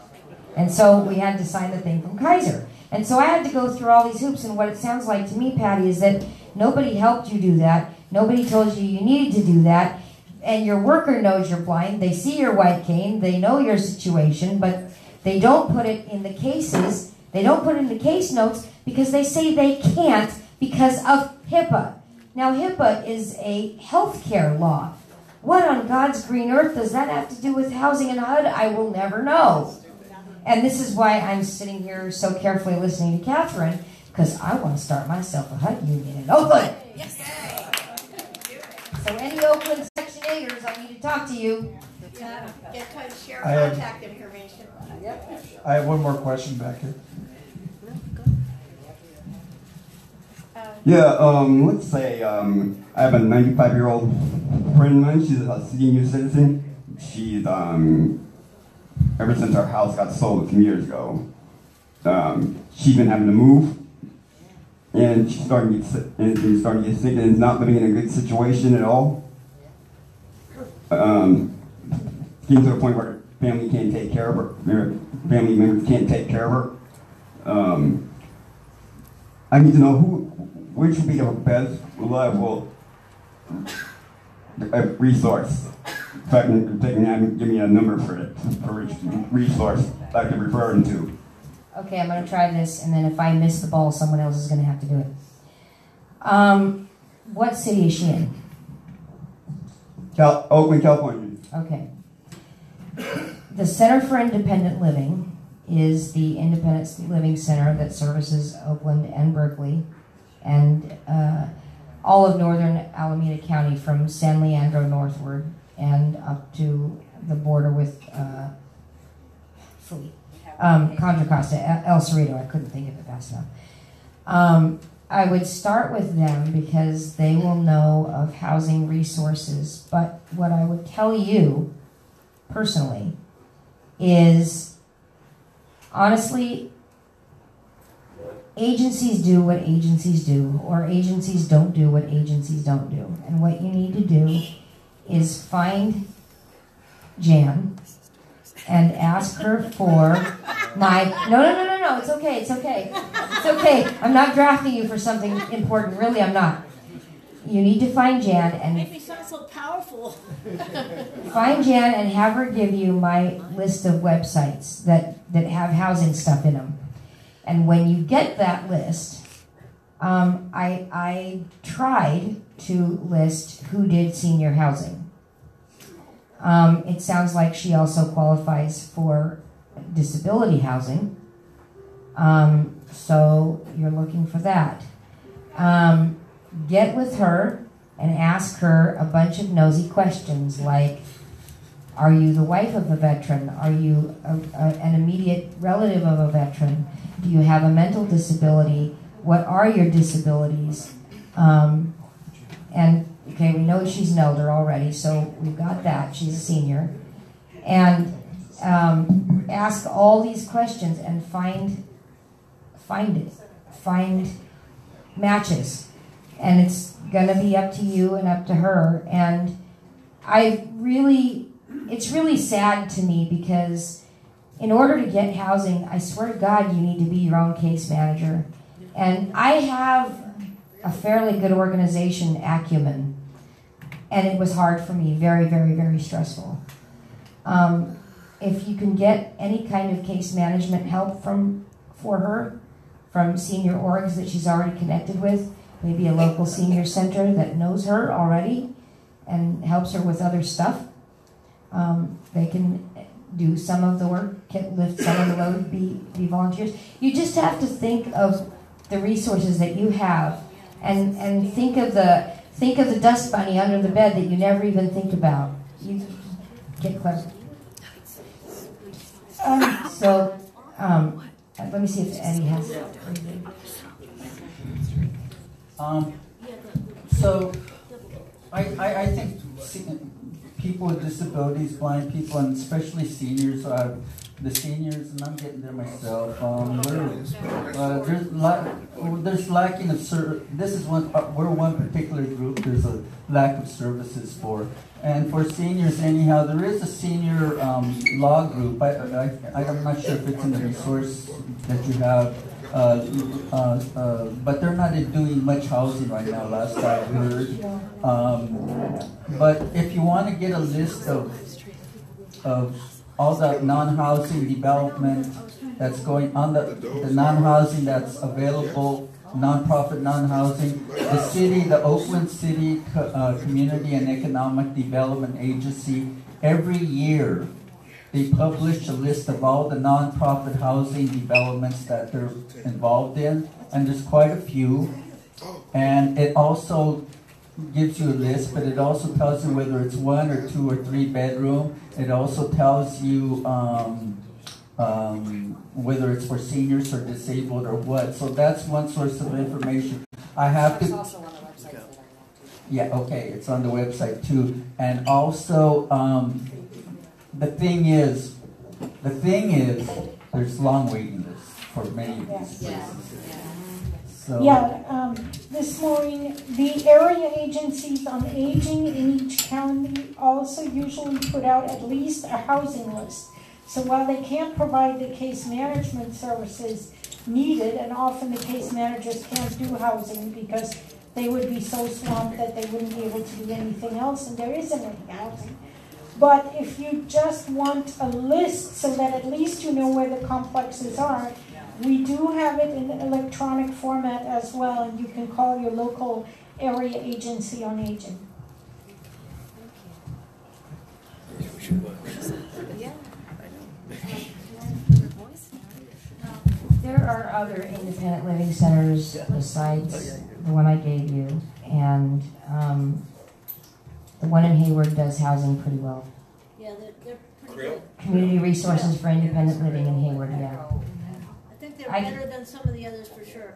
And so we had to sign the thing from Kaiser. And so I had to go through all these hoops, and what it sounds like to me, Patty, is that nobody helped you do that, nobody told you you needed to do that, and your worker knows you're blind, they see your white cane, they know your situation, but they don't put it in the cases. They don't put it in the case notes because they say they can't because of HIPAA. Now, HIPAA is a healthcare law. What on God's green earth does that have to do with housing and HUD? I will never know. And this is why I'm sitting here so carefully listening to Catherine, because I want to start myself a HUD union in Oakland. Yes. So any Oakland Section 8ers, I need to talk to you. Share contact information. I have one more question back here. Yeah, let's say I have a 95-year-old friend of mine. She's a senior citizen. She's ever since our house got sold some years ago, she's been having to move, and she's starting to get sick, and is not living in a good situation at all. Getting to the point where family can't take care of her. Her family members can't take care of her. I need to know which would be the best reliable resource. If I can give me a number for it, for each resource I can refer them to. Okay, I'm going to try this, and then if I miss the ball, someone else is going to have to do it. What city is she in? Oakland, California. Okay. The Center for Independent Living is the independent living center that services Oakland and Berkeley and all of northern Alameda County from San Leandro northward and up to the border with Contra Costa, El Cerrito. I couldn't think of it fast enough. I would start with them because they will know of housing resources. But what I would tell you personally is, honestly, agencies do what agencies do, or agencies don't do what agencies don't do. And what you need to do is find Jan and ask her for my... No, it's okay. I'm not drafting you for something important. Really, I'm not. You need to find Jan and... Make me sound so powerful. Find Jan and have her give you my list of websites that have housing stuff in them. And when you get that list, I tried to list who did senior housing. It sounds like she also qualifies for disability housing. So you're looking for that. Get with her and ask her a bunch of nosy questions like, are you the wife of a veteran? Are you an immediate relative of a veteran? Do you have a mental disability? What are your disabilities? And okay, we know she's an elder already, so we've got that. She's a senior. And ask all these questions and find matches. And it's going to be up to you and up to her. And it's really sad to me because in order to get housing, I swear to God, you need to be your own case manager. And I have a fairly good organization acumen, and it was hard for me, very, very, very stressful. If you can get any kind of case management help for her from senior orgs that she's already connected with, maybe a local senior center that knows her already and helps her with other stuff, they can do some of the work, lift some of the load, be volunteers. You just have to think of the resources that you have, and think of the dust bunny under the bed that you never even think about. You get clever. Let me see if Eddie has anything. So I think people with disabilities, blind people, and especially seniors, the seniors, and I'm getting there myself, there's lacking of we're one particular group there's a lack of services for. And for seniors anyhow, there is a senior law group. I'm not sure if it's in the resource that you have, but they're not doing much housing right now, last I heard. But if you want to get a list of all the non-housing development that's going on, the non-housing that's available, non-profit non-housing, the Oakland City Community and Economic Development Agency, every year they publish a list of all the non-profit housing developments that they're involved in, and there's quite a few. And it also gives you a list, but it also tells you whether it's 1 or 2 or 3 bedroom. It also tells you whether it's for seniors or disabled or what. So that's one source of information. It's also on the website. Yeah, okay, it's on the website too. And also, the thing is, there's long waiting lists for many of these places. So, This Maureen, the area agencies on aging in each county also usually put out at least a housing list. So while they can't provide the case management services needed, and often the case managers can't do housing because they would be so swamped that they wouldn't be able to do anything else, and there isn't any housing. But if you just want a list so that at least you know where the complexes are, we do have it in electronic format as well, and you can call your local area agency on aging. There are other independent living centers besides the one I gave you, and the one in Hayward does housing pretty well. Yeah, they're pretty good. Community Resources for Independent Living in Hayward, yeah. I think they're better than some of the others for sure.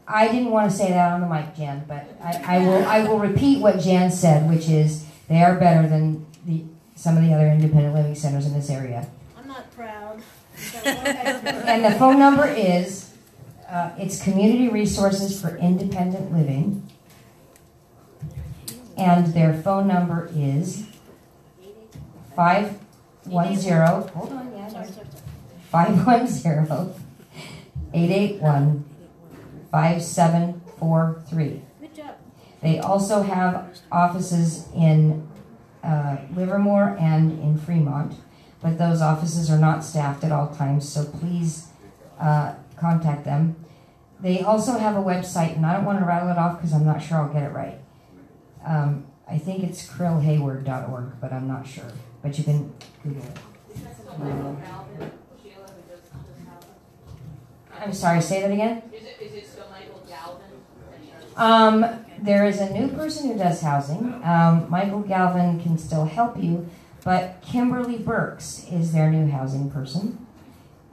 I didn't want to say that on the mic, Jan, but I will repeat what Jan said, which is they are better than some of the other independent living centers in this area. I'm not proud. And the phone number is, it's Community Resources for Independent Living, and their phone number is 510, hold on, yeah, 510-881-5743. Good job. They also have offices in Livermore and in Fremont, but those offices are not staffed at all times, so please contact them. They also have a website, and I don't want to rattle it off because I'm not sure I'll get it right. I think it's krillhayward.org, but I'm not sure. But you can Google it. I'm sorry, say that again? Is it still Michael Galvin? There is a new person who does housing. Michael Galvin can still help you, but Kimberly Burks is their new housing person.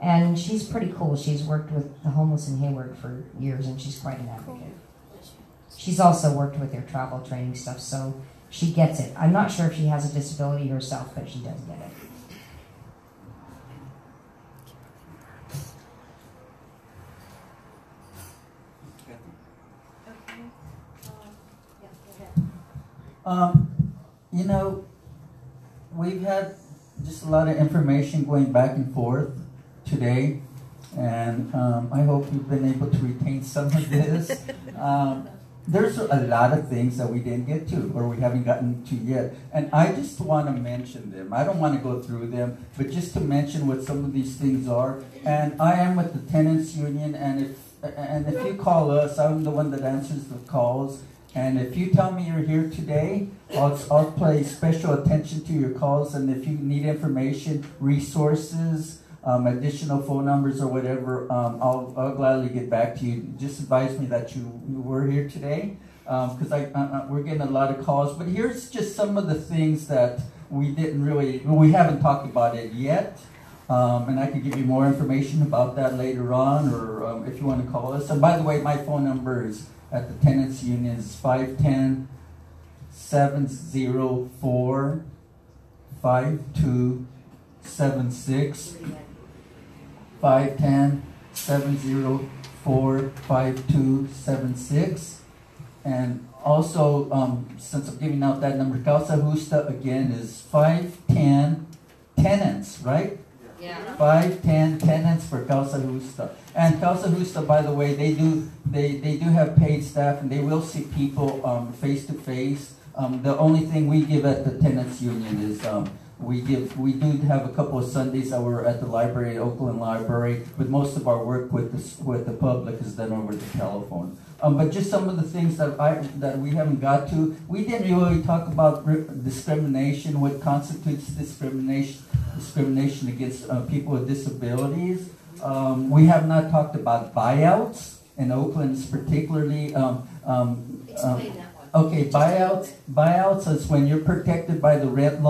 And she's pretty cool. She's worked with the homeless in Hayward for years, and she's quite an advocate. she's also worked with their travel training stuff, so she gets it. I'm not sure if she has a disability herself, but she does get it. You know, we've had just a lot of information going back and forth today, and I hope you've been able to retain some of this. There's a lot of things that we didn't get to, or we haven't gotten to yet, and I just want to mention them. I don't want to go through them, but just to mention what some of these things are. And I am with the tenants union, and if you call us, I'm the one that answers the calls. And if you tell me you're here today, I'll pay special attention to your calls. And if you need information, resources, additional phone numbers or whatever, I'll gladly get back to you. Just advise me that you were here today, because we're getting a lot of calls. But here's just some of the things that we haven't talked about it yet. And I could give you more information about that later on, or if you want to call us. And by the way, my phone number is at the tenants union is 510-704-5276. 510-704-5276. And also, since I'm giving out that number, Causa Justa again is 510 tenants, right? Yeah. 510 tenants for Causa Justa. And Causa Justa, by the way, they do have paid staff, and they will see people face to face. The only thing we give at the tenants union is we do have a couple of Sundays that we're at the library, Oakland Library, but most of our work with the public is done over the telephone. But just some of the things that we haven't got to, we didn't really talk about discrimination, what constitutes discrimination against people with disabilities. We have not talked about buyouts in Oakland, particularly. Explain that one. Okay, buyouts is when you're protected by the rent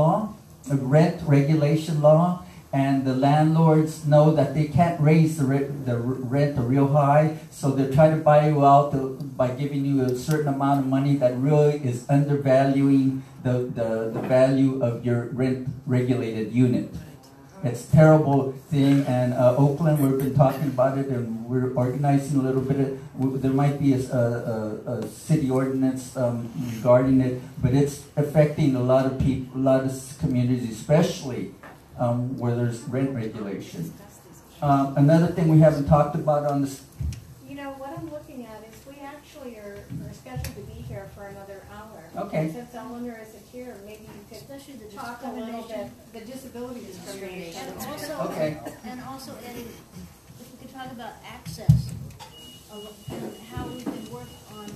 regulation law, and the landlords know that they can't raise the rent real high, so they try to buy you out by giving you a certain amount of money that really is undervaluing the value of your rent regulated unit. It's a terrible thing, and Oakland, we've been talking about it, and we're organizing a little bit. There might be a city ordinance regarding it, but it's affecting a lot of people, a lot of communities, especially where there's rent regulation. Another thing we haven't talked about on this. You know, what I'm looking at is we actually are scheduled to be here for another hour. Okay. And since Eleanor isn't here, maybe you could talk a little bit, the disability discrimination. And also, Eddie, if we could talk about access, and how we can work on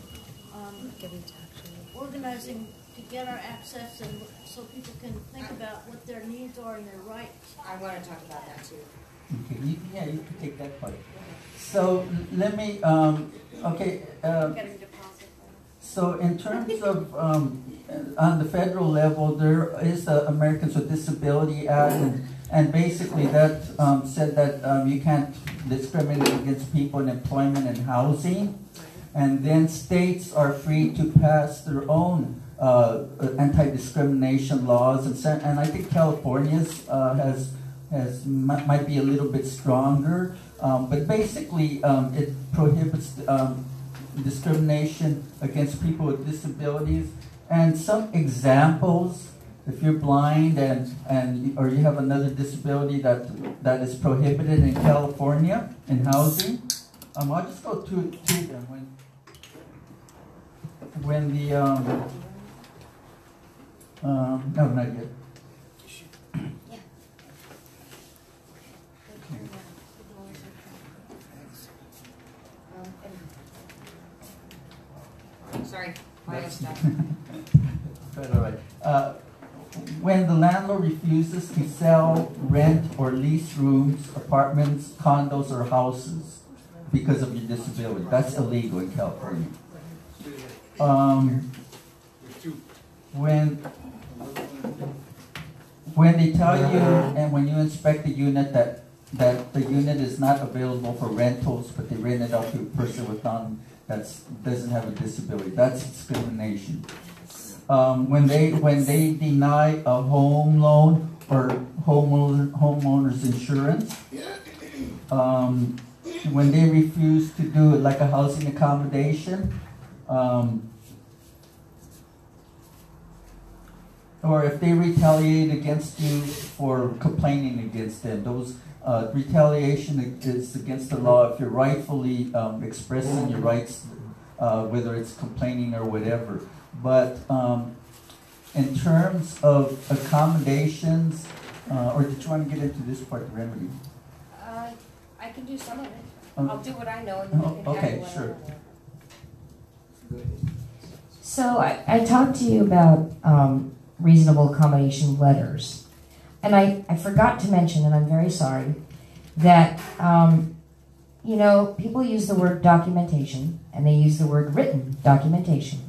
organizing to get our access, and so people can think about what their needs are and their rights. I want to talk about that too. Okay, you can take that part. So let me, so in terms of, on the federal level, there is the Americans with Disability Act, and basically that said that you can't discriminate against people in employment and housing, and then states are free to pass their own anti-discrimination laws, and I think California's might be a little bit stronger, but basically it prohibits discrimination against people with disabilities. And some examples, if you're blind or you have another disability that is prohibited in California in housing, I'll just go to them when the no, not yet. Sorry, bio stuff. But all right. When the landlord refuses to sell, rent, or lease rooms, apartments, condos, or houses because of your disability, that's illegal in California. When they tell you, and when you inspect the unit, that the unit is not available for rentals, but they rent it out to a person with doesn't have a disability. That's discrimination. When they deny a home loan or homeowners insurance, when they refuse to do it like a housing accommodation, or if they retaliate against you for complaining against them, those retaliation is against the law if you're rightfully expressing your rights, whether it's complaining or whatever. But in terms of accommodations, or did you want to get into this part, the remedy? I can do some of it. I'll do what I know and then you can okay, have sure. So I talked to you about reasonable accommodation letters. And I forgot to mention, and I'm very sorry, that, you know, people use the word documentation and they use the word written documentation.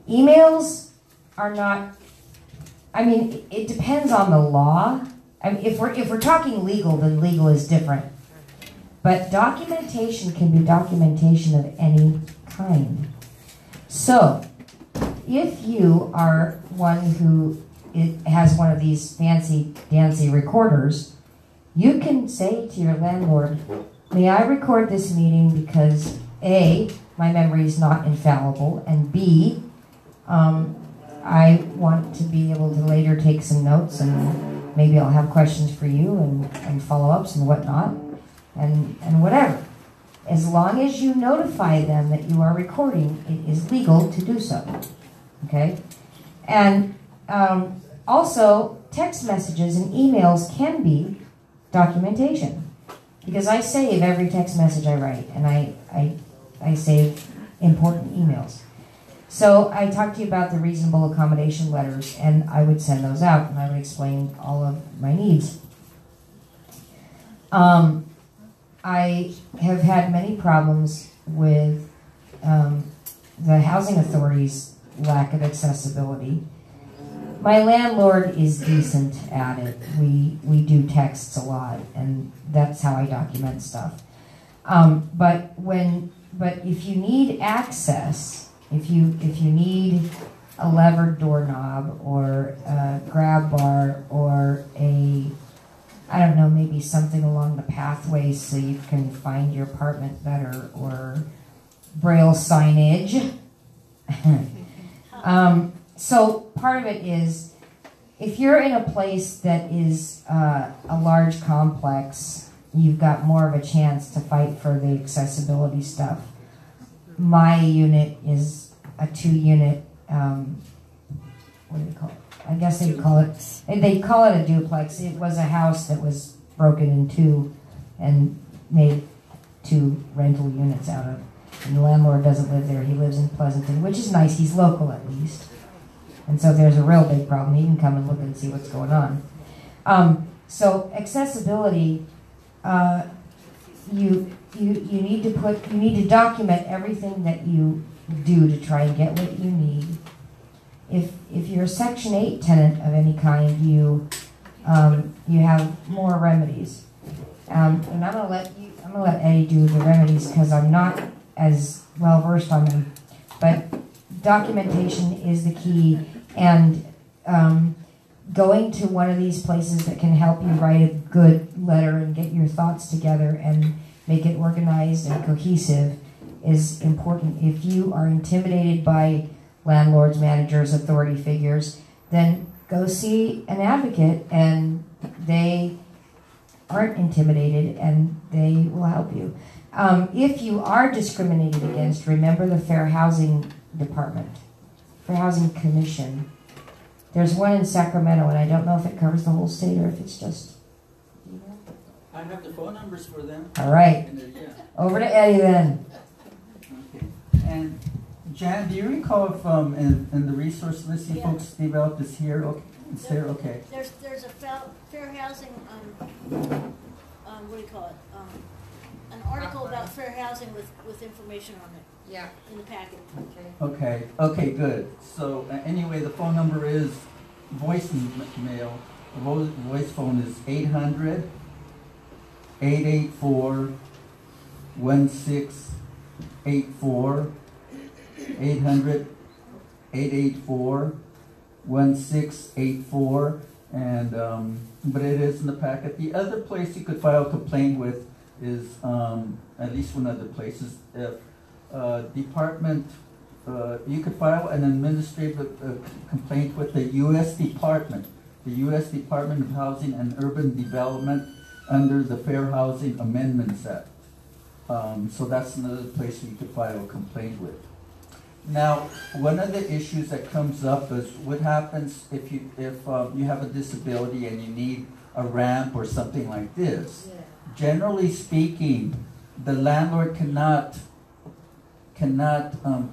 Emails are not, I mean, it depends on the law. I mean, if we're talking legal, then legal is different. But documentation can be documentation of any kind. So, if you are one who has one of these fancy dancy recorders, you can say to your landlord, may I record this meeting because A, my memory is not infallible, and B, I want to be able to later take some notes and maybe I'll have questions for you and follow-ups and whatnot and whatever. As long as you notify them that you are recording, it is legal to do so. Okay? And also, text messages and emails can be documentation. Because I save every text message I write, and I save important emails. So I talked to you about the reasonable accommodation letters, and I would send those out, and I would explain all of my needs. I have had many problems with the housing authority's lack of accessibility. My landlord is decent at it. We do texts a lot, and that's how I document stuff. But if you need access, if you need a levered doorknob or a grab bar or I don't know, maybe something along the pathways so you can find your apartment better, or braille signage. So part of it is, if you're in a place that is a large complex, you've got more of a chance to fight for the accessibility stuff. My unit is a 2-unit, what do they call it? I guess they call it a duplex. It was a house that was broken in 2 and made 2 rental units out of. And the landlord doesn't live there. He lives in Pleasanton, which is nice. He's local at least. And so if there's a real big problem, he can come and look and see what's going on. So accessibility, you need to document everything that you do to try and get what you need. If you're a Section 8 tenant of any kind, you have more remedies. And I'm gonna let Eddie do the remedies because I'm not as well versed on them. But documentation is the key, and going to one of these places that can help you write a good letter and get your thoughts together and make it organized and cohesive is important. If you are intimidated by landlords, managers, authority figures, then go see an advocate, and they aren't intimidated and they will help you. If you are discriminated against, remember the Fair Housing Department, Fair Housing Commission. There's one in Sacramento, and I don't know if it covers the whole state or if it's just... I have the phone numbers for them. All right. Over to Eddie then. Okay. And Jan, do you recall if in the resource list you folks developed this here? Okay. It's there? Okay. There's a fair housing, what do you call it? An article about fair housing with information on it. Yeah. In the packet. Okay. Okay, good. So anyway, the phone number is voicemail. The voice phone is 800-884-16 800-884-1684, and but it is in the packet. The other place you could file a complaint with is at least one other place is department. You could file an administrative complaint with the U.S. Department of Housing and Urban Development under the Fair Housing Amendments Act. So that's another place you could file a complaint with. Now, one of the issues that comes up is what happens if you have a disability and you need a ramp or something like this. Yeah. Generally speaking, the landlord cannot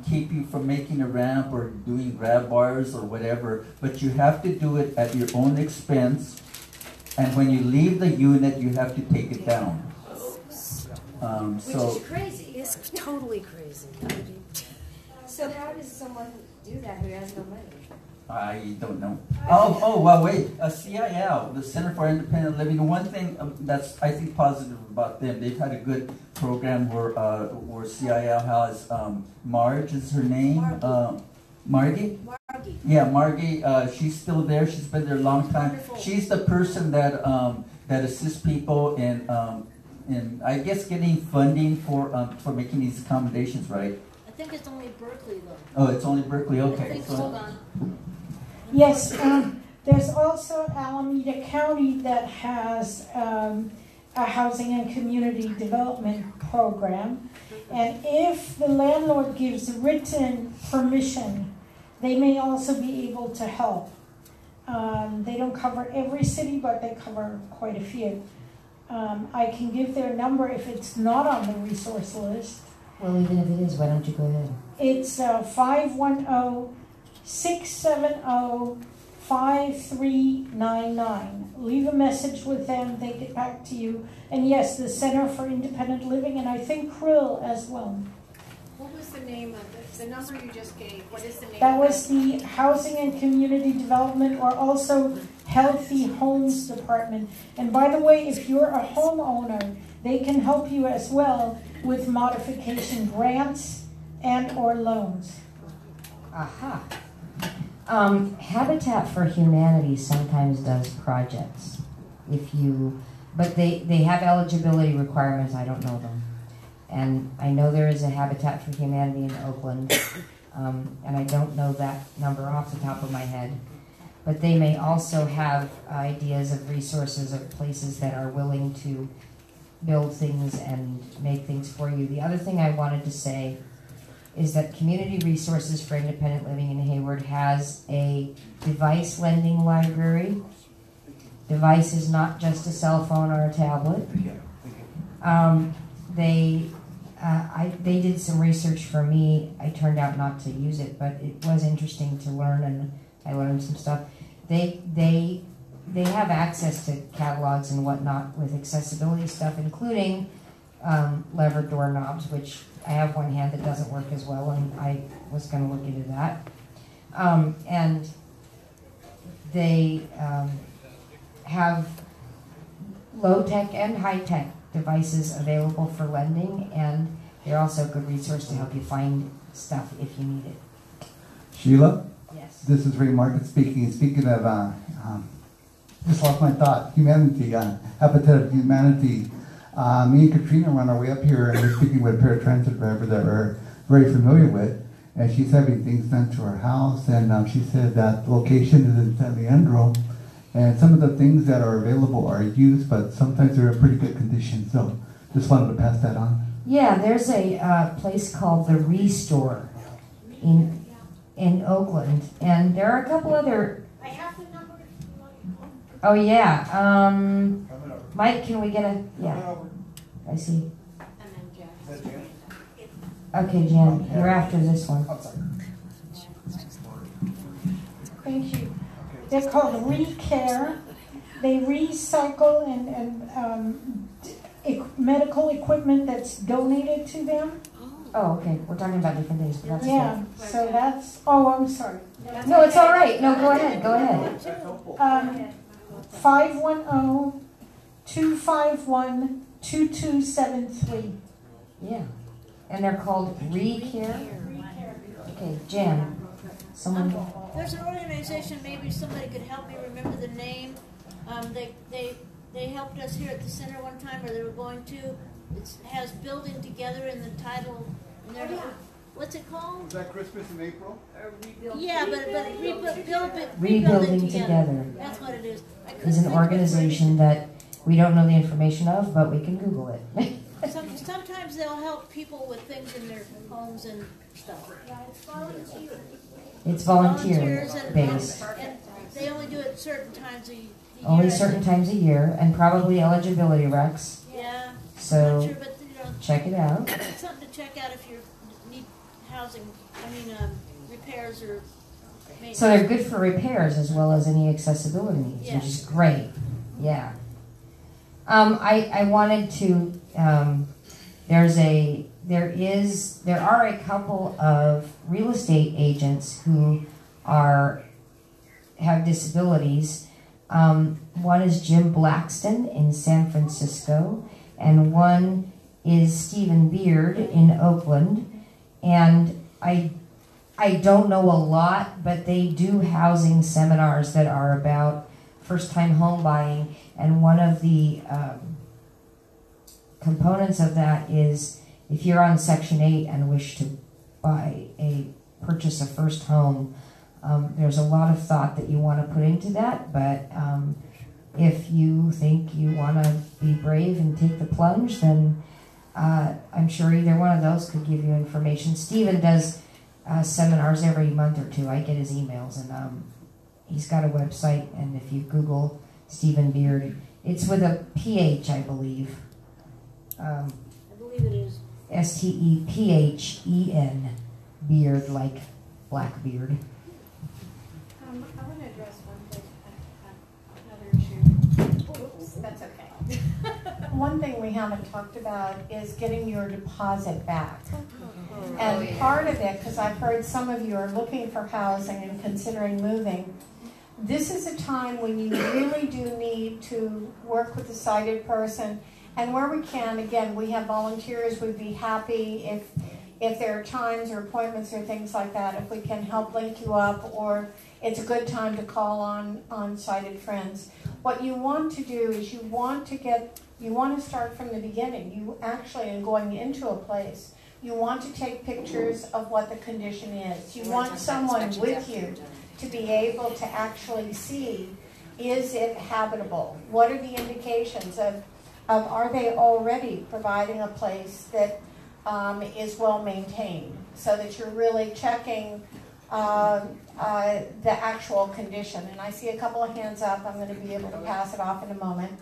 keep you from making a ramp or doing grab bars or whatever, but you have to do it at your own expense, and when you leave the unit, you have to take it down. Which is crazy. It's totally crazy. So how does someone do that who has no money? I don't know. Oh, well, wait. CIL, the Center for Independent Living. One thing that's I think positive about them, they've had a good program where CIL has Marge is her name. Margie. Yeah, Margie. She's still there. She's been there a long time. Wonderful. She's the person that assists people in I guess getting funding for making these accommodations, right? I think it's only Berkeley though. Oh, it's only Berkeley. Okay. I think hold on. Yes, there's also Alameda County that has a housing and community development program. And if the landlord gives written permission, they may also be able to help. They don't cover every city, but they cover quite a few. I can give their number if it's not on the resource list. Well, even if it is, why don't you go ahead? It's 510-670-5399. Leave a message with them, they get back to you. And yes, the Center for Independent Living, and I think Krill as well. What was the name of the number you just gave? What is the name? That was the Housing and Community Development, or also Healthy Homes Department. And by the way, if you're a homeowner, they can help you as well with modification grants and or loans. Aha. Habitat for Humanity sometimes does projects. But they have eligibility requirements. I don't know them. And I know there is a Habitat for Humanity in Oakland, and I don't know that number off the top of my head. But they may also have ideas of resources of places that are willing to build things and make things for you. The other thing I wanted to say is that Community Resources for Independent Living in Hayward has a device lending library. Device is not just a cell phone or a tablet. They did some research for me. I turned out not to use it, but it was interesting to learn, and I learned some stuff. They have access to catalogs and whatnot with accessibility stuff, including levered doorknobs, which I have one hand that doesn't work as well, and I was going to look into that. And they have low-tech and high-tech devices available for lending, and they're also a good resource to help you find stuff if you need it. Sheila? Yes. This is Ray Market speaking. Speaking of, just lost my thought, humanity, Habitat of Humanity. Me and Katrina were on our way up here and we're speaking with a paratransit driver that we're very familiar with, and she's having things done to her house, and she said that the location is in San Leandro, and some of the things that are available are used, but sometimes they're in pretty good condition, so just wanted to pass that on. Yeah, there's a place called the Restore in Oakland, and there are a couple other. I have the number. Oh yeah, Mike, can we get a I see. Okay, Jan, you're after this one. Thank you. They're called ReCare. They recycle and medical equipment that's donated to them. Oh, okay. We're talking about different things, but that's yeah. good. So that's. Oh, I'm sorry. No, it's all right. No, go ahead. Go ahead. 510-251-2273. Yeah. And they're called Recare? Okay, Jen. Someone. There's an organization, maybe somebody could help me remember the name. They helped us here at the center one time, or they were going to. It has building together in the title. And what's it called? Is that Christmas in April? Yeah, but Rebuilding Together. That's what it is. Is an organization that we don't know the information of, but we can Google it. Sometimes they'll help people with things in their homes and stuff. Yeah, it's volunteer. It's volunteer based. And they only do it certain times a year. Only certain times a year, and probably eligibility recs. Yeah. So Not sure, but, check it out. It's something to check out if you need housing. Repairs or maintenance. So they're good for repairs as well as any accessibility needs, which is great. Yeah. I wanted to. There are a couple of real estate agents who have disabilities. One is Jim Blackston in San Francisco, and one is Stephen Beard in Oakland. And I don't know a lot, but they do housing seminars that are about first-time home buying, and one of the components of that is if you're on Section 8 and wish to purchase a first home, there's a lot of thought that you want to put into that, but if you think you want to be brave and take the plunge, then I'm sure either one of those could give you information. Stephen does seminars every month or two. I get his emails, and he's got a website, and if you Google Stephen Beard, it's with a PH, I believe. I believe it is. Stephen, Beard, like Blackbeard. I want to address one thing, another issue. Oops, that's okay. One thing we haven't talked about is getting your deposit back. And part of it, because I've heard some of you are looking for housing and considering moving, this is a time when you really do need to work with a sighted person. And where we can, again, we have volunteers. We'd be happy if there are times or appointments or things like that, if we can help link you up, or it's a good time to call on sighted friends. What you want to do is you want to start from the beginning. You actually, in going into a place, you want to take pictures of what the condition is. You want someone with you to be able to actually see, is it habitable? What are the indications of are they already providing a place that is well maintained, so that you're really checking the actual condition. And I see a couple of hands up. I'm going to be able to pass it off in a moment.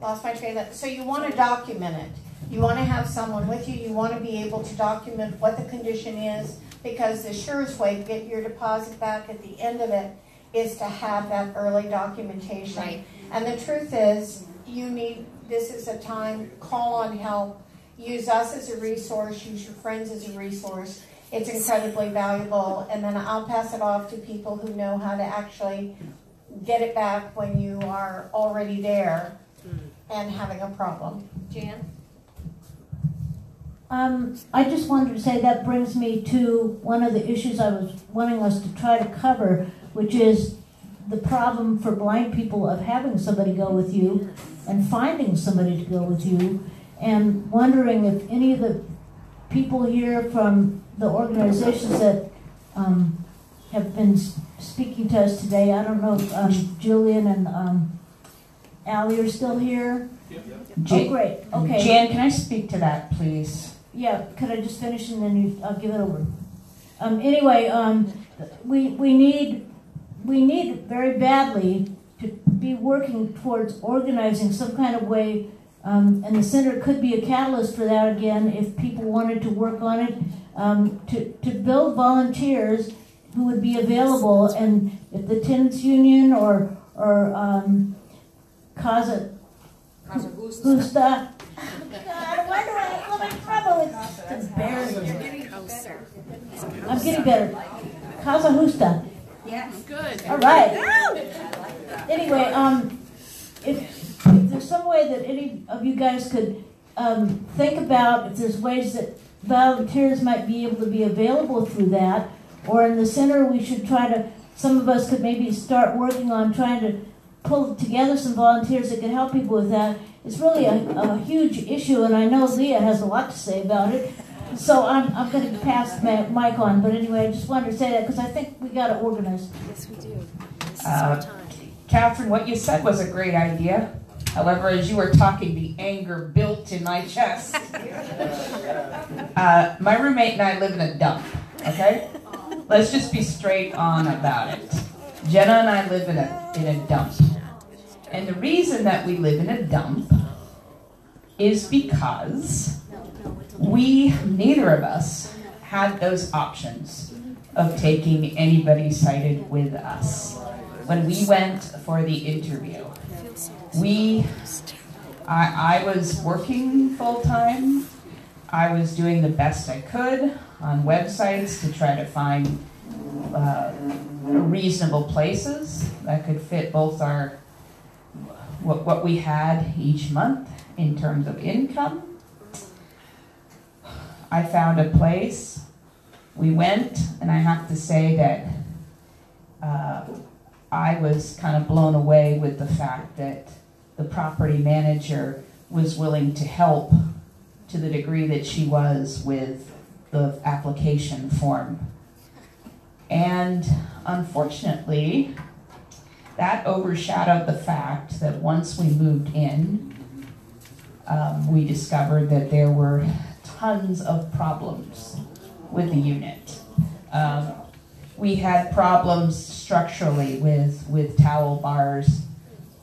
Lost my train of thought. So you want to document it. You want to have someone with you. You want to be able to document what the condition is, because the surest way to get your deposit back at the end of it is to have that early documentation. Right. And the truth is, this is a time, call on help, use us as a resource, use your friends as a resource. It's incredibly valuable, and then I'll pass it off to people who know how to actually get it back when you are already there and having a problem. Jan? I just wanted to say that brings me to one of the issues I was wanting us to try to cover, which is the problem for blind people of having somebody go with you and finding somebody to go with you, and wondering if any of the people here from the organizations that have been speaking to us today, I don't know if Julian and Allie are still here. Oh, great. Okay. Jan, can I speak to that, please? Yeah, could I just finish and then I'll give it over. Anyway, we need very badly to be working towards organizing some kind of way, and the center could be a catalyst for that again if people wanted to work on it, to build volunteers who would be available, and if the tenants union or Casa Gusta. God, why do I have so much trouble? It's embarrassing. I'm getting better. Casa Justa. Yes. Good. All right. Anyway, if there's some way that any of you guys could think about if there's ways that volunteers might be able to be available through that, or in the center we should try to, some of us could maybe start working on trying to pull together some volunteers that can help people with that. It's really a huge issue, and I know Leah has a lot to say about it. So I'm going to pass the mic on, but anyway, I just wanted to say that because I think we got to organize. Yes, we do. Catherine, what you said was a great idea. However, as you were talking, the anger built in my chest. My roommate and I live in a dump, okay? Let's just be straight on about it. Jenna and I live in a dump. And the reason that we live in a dump is because neither of us had those options of taking anybody sighted with us. When we went for the interview, I was working full-time. I was doing the best I could on websites to try to find reasonable places that could fit both our what we had each month in terms of income. I found a place. We went, and I have to say that I was kind of blown away with the fact that the property manager was willing to help to the degree that she was with the application form. And unfortunately, that overshadowed the fact that once we moved in, we discovered that there were tons of problems with the unit. We had problems structurally with towel bars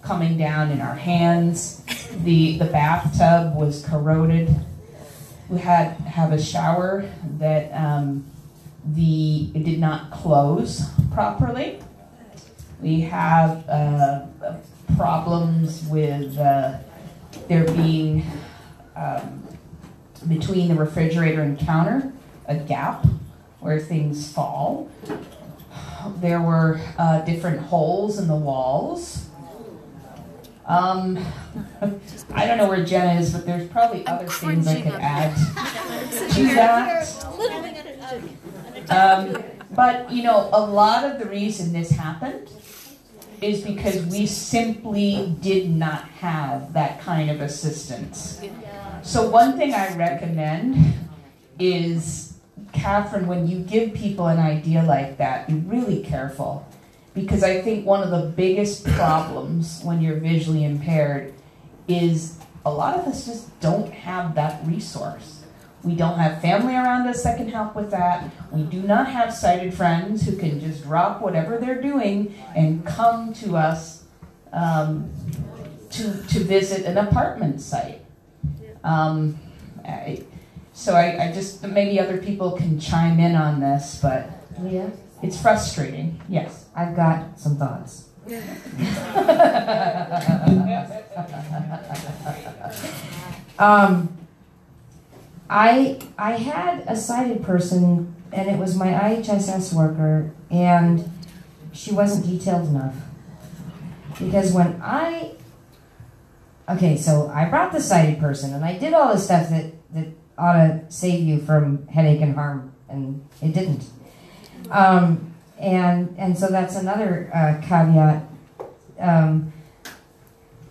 coming down in our hands. The bathtub was corroded. We have a shower that it did not close properly. We have problems with there being between the refrigerator and counter a gap where things fall. There were different holes in the walls. I don't know where Jenna is, but there's probably other things I could add to that. But, you know, a lot of the reason this happened is because we simply did not have that kind of assistance. So one thing I recommend is, Catherine, when you give people an idea like that, be really careful. Because I think one of the biggest problems when you're visually impaired is a lot of us just don't have that resource. We don't have family around us that can help with that. We do not have sighted friends who can just drop whatever they're doing and come to us to visit an apartment site. So I just, maybe other people can chime in on this, but Leah? It's frustrating. Yes. I've got some thoughts. I had a sighted person, and it was my IHSS worker, and she wasn't detailed enough. Because when so I brought the sighted person, and I did all the stuff that ought to save you from headache and harm, and it didn't. And so that's another caveat.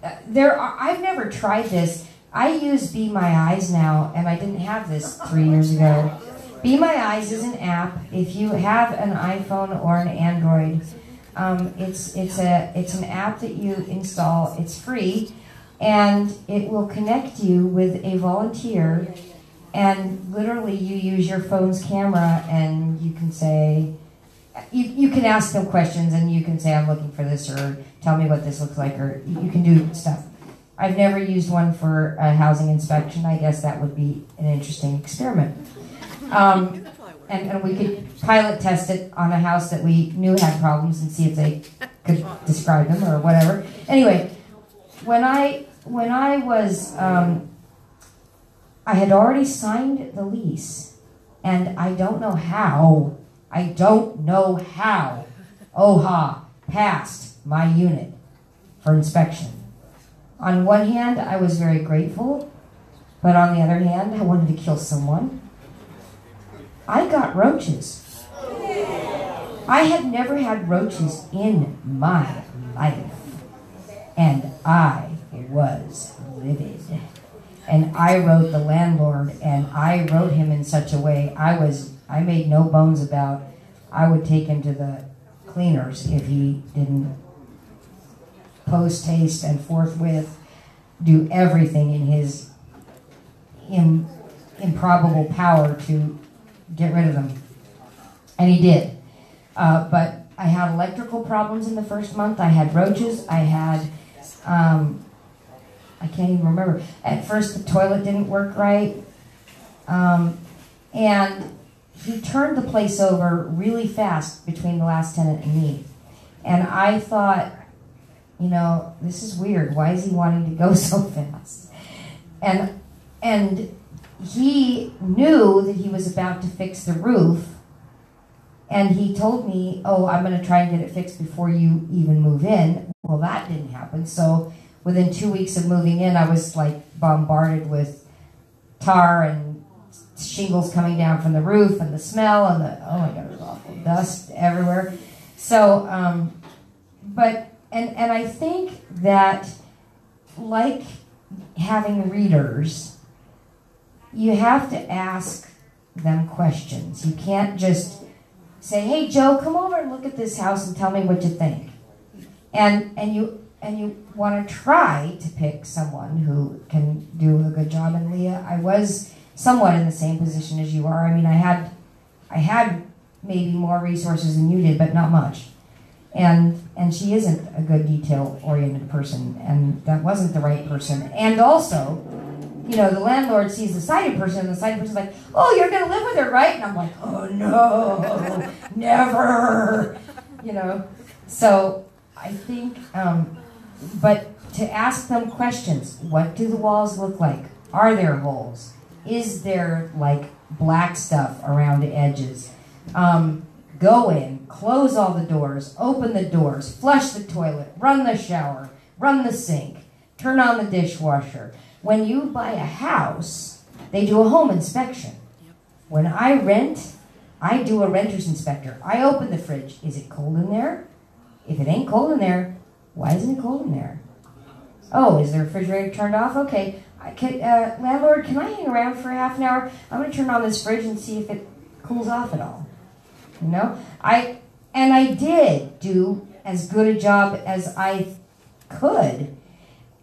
I've never tried this. I use Be My Eyes now, and I didn't have this 3 years ago. Be My Eyes is an app. If you have an iPhone or an Android, it's an app that you install. It's free, and it will connect you with a volunteer. And literally, you use your phone's camera, and you can say, you can ask them questions, and you can say, I'm looking for this, or tell me what this looks like, or you can do stuff. I've never used one for a housing inspection. I guess that would be an interesting experiment. And we could pilot test it on a house that we knew had problems and see if they could describe them or whatever. Anyway, when I was, I had already signed the lease, and I don't know how OHA passed my unit for inspection. On one hand, I was very grateful, But on the other hand, I wanted to kill someone. I got roaches. I had never had roaches in my life. And I was livid. And I wrote the landlord, and I wrote him in such a way, I made no bones about, I would take him to the cleaners if he didn't post haste and forthwith do everything in his improbable power to get rid of them. And he did. But I had electrical problems in the first month. I had roaches. I had, I can't even remember. At first, the toilet didn't work right. And he turned the place over really fast between the last tenant and me. And I thought, you know, this is weird. Why is he wanting to go so fast? And he knew that he was about to fix the roof. And he told me, oh, I'm going to try and get it fixed before you even move in. Well, that didn't happen. So within 2 weeks of moving in, I was like bombarded with tar and shingles coming down from the roof and the smell and the, oh my God, it was awful, dust everywhere. So, and I think that like having readers, you have to ask them questions. You can't just say, hey, Joe, come over and look at this house and tell me what you think. And you want to try to pick someone who can do a good job. And Leah, I was somewhat in the same position as you are. I mean, I had maybe more resources than you did, but not much. And she isn't a good detail-oriented person, and that wasn't the right person. And also, you know, the landlord sees the sighted person, and the sighted person's like, oh, you're going to live with her, right? And I'm like, oh, no, never, you know. So I think, but to ask them questions. What do the walls look like? Are there holes? Is there, like, black stuff around the edges? Go in, close all the doors, open the doors, flush the toilet, run the shower, run the sink, turn on the dishwasher. When you buy a house, they do a home inspection. When I rent, I do a renter's inspector. I open the fridge. Is it cold in there? If it ain't cold in there, why isn't it cold in there? Oh, is the refrigerator turned off? Okay. Landlord, can I hang around for half an hour? I'm going to turn on this fridge and see if it cools off at all. You know? I did do as good a job as I could.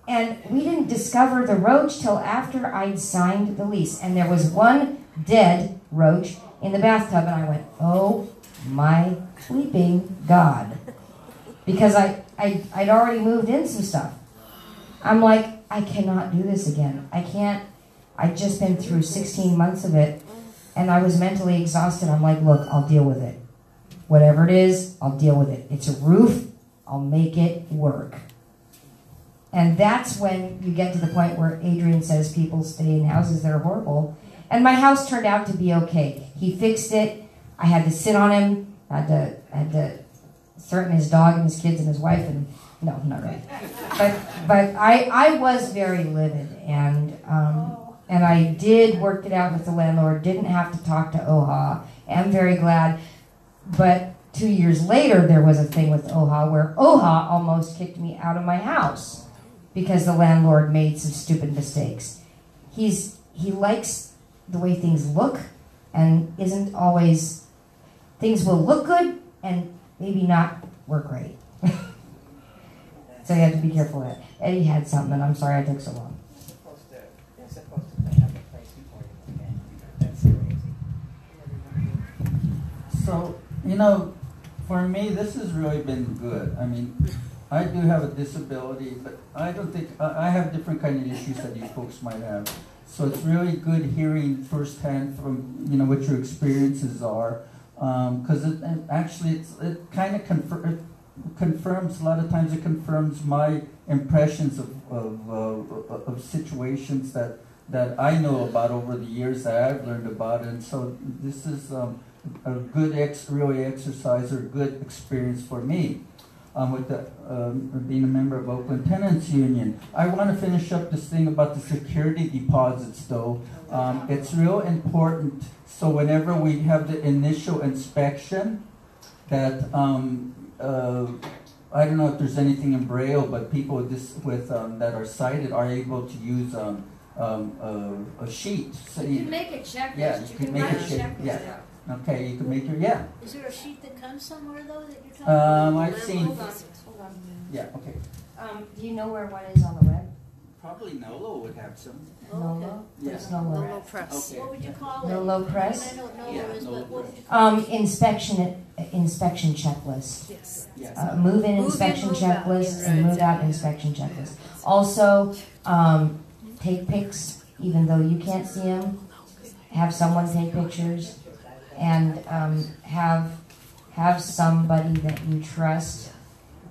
And we didn't discover the roach till after I'd signed the lease. And there was one dead roach in the bathtub, and I went, oh my weeping God. Because I'd already moved in some stuff. I'm like, I cannot do this again. I can't. I'd just been through 16 months of it, and I was mentally exhausted. I'm like, look, I'll deal with it. Whatever it is, I'll deal with it. It's a roof. I'll make it work. And that's when you get to the point where Adrian says people stay in houses that are horrible. And my house turned out to be okay. He fixed it. I had to sit on him. I had to threaten his dog and his kids and his wife. And no, not really. But I was very livid. And I did work it out with the landlord. Didn't have to talk to OHA. I'm very glad. But 2 years later, there was a thing with OHA where OHA almost kicked me out of my house because the landlord made some stupid mistakes. He likes the way things look and isn't always, things will look good and maybe not work right. So you have to be careful of that. Eddie had something, and I'm sorry I took so long. They're supposed to clean up the place before you can. That's crazy. So, you know, for me, this has really been good. I mean, I do have a disability, but I don't think, I have different kind of issues that you folks might have. So it's really good hearing firsthand from, you know, what your experiences are. Because it kind of confirms, a lot of times it confirms my impressions of situations that I know about over the years that I've learned about. And so this is a good really exercise or good experience for me. with the, being a member of Oakland Tenants Union. I want to finish up this thing about the security deposits, though. It's real important. So whenever we have the initial inspection, that I don't know if there's anything in Braille, but people with that are sighted are able to use a sheet. So you can make a checklist. Yeah, you can make a sheet. Yeah. Okay, you can make your Is there a sheet that comes somewhere though that you're talking about? I've seen. Hold on. Yeah. Okay. Do you know where one is on the web? Probably Nolo would have some. Nolo? Yeah. There's Nolo. Nolo Press. Okay. What would you call it? Nolo Press? I know what Nolo is, but what would you call it? Inspection checklist. Yes. Move-in inspection checklist and move-out inspection checklist. Also, take pics, even though you can't see them. Have someone take pictures, and have somebody that you trust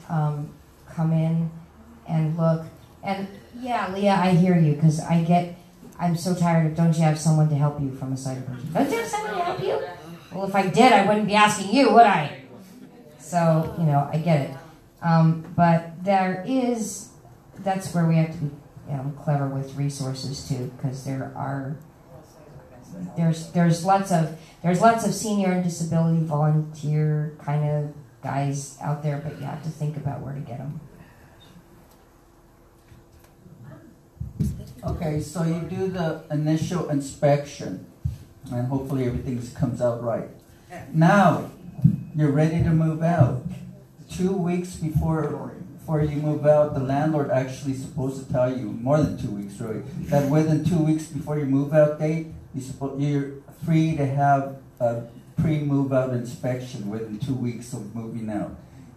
come in and look. And yeah, Leah, I hear you, because I'm so tired of, don't you have someone to help you from a sighted person? Don't you have someone to help you? Well, if I did, I wouldn't be asking you, would I? So, I get it. But that's where we have to be clever with resources too, because there's lots of senior and disability volunteer kind of guys out there, but you have to think about where to get them. Okay, so you do the initial inspection, and hopefully everything comes out right. Now, you're ready to move out. 2 weeks before you move out, the landlord actually is supposed to tell you, more than 2 weeks really, that within 2 weeks before your move out date, you're free to have a pre-move out inspection within 2 weeks of moving out.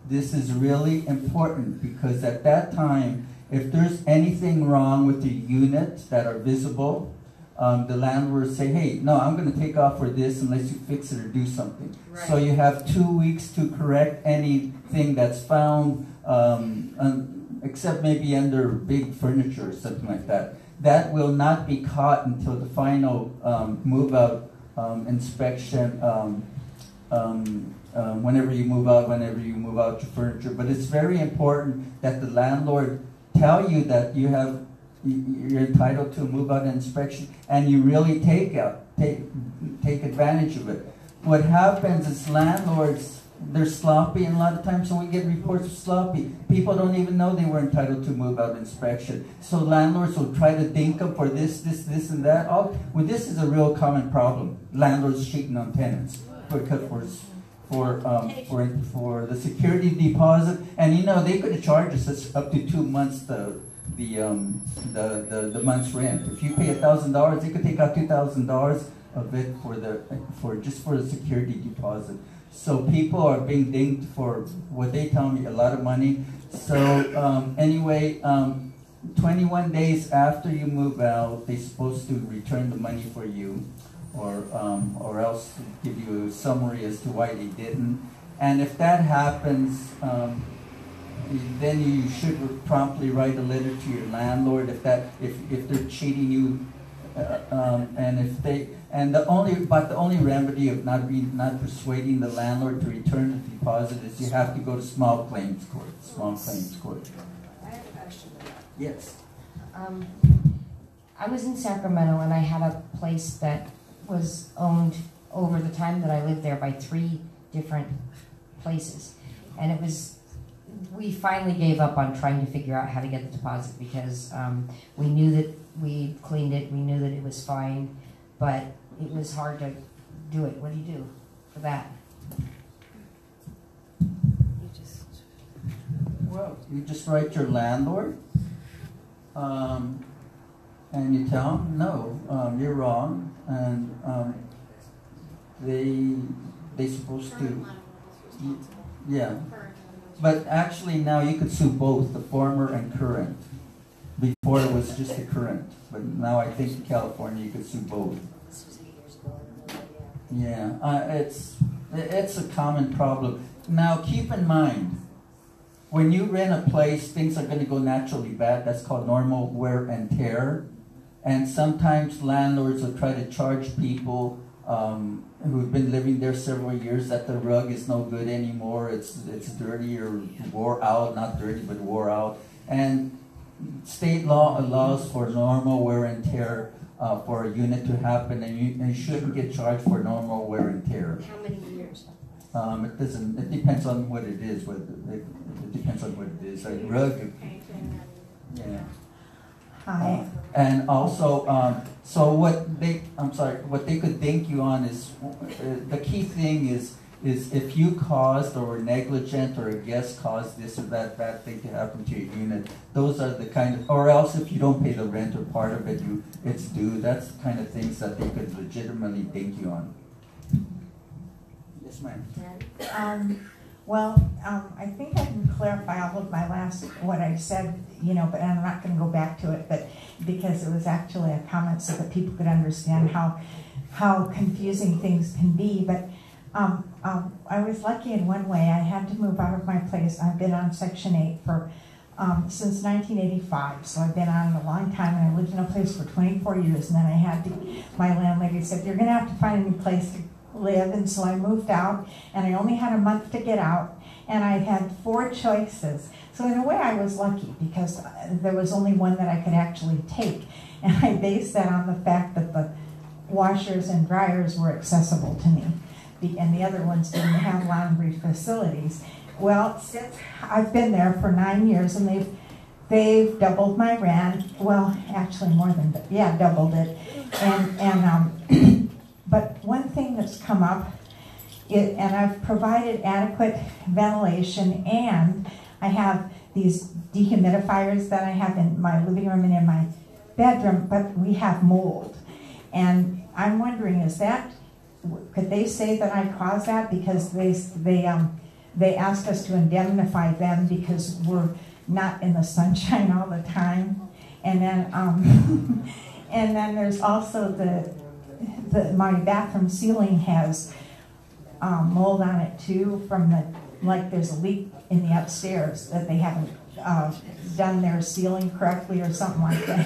This is really important because at that time, if there's anything wrong with the units that are visible, the landlord will say, hey, no, I'm going to take off for this unless you fix it or do something. Right. So you have 2 weeks to correct anything that's found, except maybe under big furniture or something like that. That will not be caught until the final move-out inspection, whenever you move out your furniture. But it's very important that the landlord tell you that you're entitled to a move-out inspection, and you really take advantage of it. What happens is landlords, they're sloppy, and a lot of times when we get reports of sloppy, people don't even know they were entitled to move-out inspection. So landlords will try to dink them for this, and that. This is a real common problem. Landlords cheating on tenants for the security deposit, and they could have charged us up to 2 months the month's rent. If you pay $1,000, they could take out $2,000 of it for the security deposit. So people are being dinged for what they tell me a lot of money. So anyway, 21 days after you move out, they're supposed to return the money for you, or else give you a summary as to why they didn't. And if that happens, then you should promptly write a letter to your landlord if they're cheating you, and the only remedy of not persuading the landlord to return the deposit is you have to go to small claims court. I have a question. Yes. I was in Sacramento, and I had a place that was owned over the time that I lived there by 3 different places, and we finally gave up on trying to figure out how to get the deposit because we knew that we cleaned it, we knew that it was fine, but it was hard to do it. What do you do for that? You just write your landlord, and you tell them, no, you're wrong, and they supposed to, yeah. But actually now you could sue both the former and current. Before it was just the current, but now I think in California you could sue both. Yeah, it's a common problem. Now keep in mind, when you rent a place, things are going to go naturally bad. That's called normal wear and tear. And sometimes landlords will try to charge people who've been living there several years that the rug is no good anymore. It's dirty or wore out, not dirty but wore out. And state law allows for normal wear and tear for a unit to happen, and you shouldn't get charged for normal wear and tear. How many years? It doesn't. It depends on what it is. It depends on what it is. A rug. Yeah. Hi. And also, so what they could thank you on is the key thing is if you caused or were negligent or a guest caused this or that bad thing to happen to your unit, those are the kind of, or else if you don't pay the rent or part of it, it's due. That's the kind of things that they could legitimately thank you on. Yes, ma'am. I think I can clarify all of what I said, but I'm not going to go back to it, but because it was actually a comment so that people could understand how confusing things can be. But I was lucky in one way. I had to move out of my place. I've been on Section 8 since 1985, so I've been on it a long time, and I lived in a place for 24 years, and then my landlady said, you're going to have to find a new place to live, and so I moved out, and I only had a month to get out, and I had 4 choices. So in a way I was lucky because there was only one that I could actually take, and I based that on the fact that the washers and dryers were accessible to me, and the other ones didn't have laundry facilities. Well, since I've been there for 9 years, and they've doubled my rent. Well, actually doubled it, and but one thing that's come up, and I've provided adequate ventilation, and I have these dehumidifiers that I have in my living room and in my bedroom, but we have mold. And I'm wondering, could they say that I caused that? Because they asked us to indemnify them because we're not in the sunshine all the time. And then, and then there's also my bathroom ceiling has mold on it too there's a leak in the upstairs that they haven't done their ceiling correctly or something like that.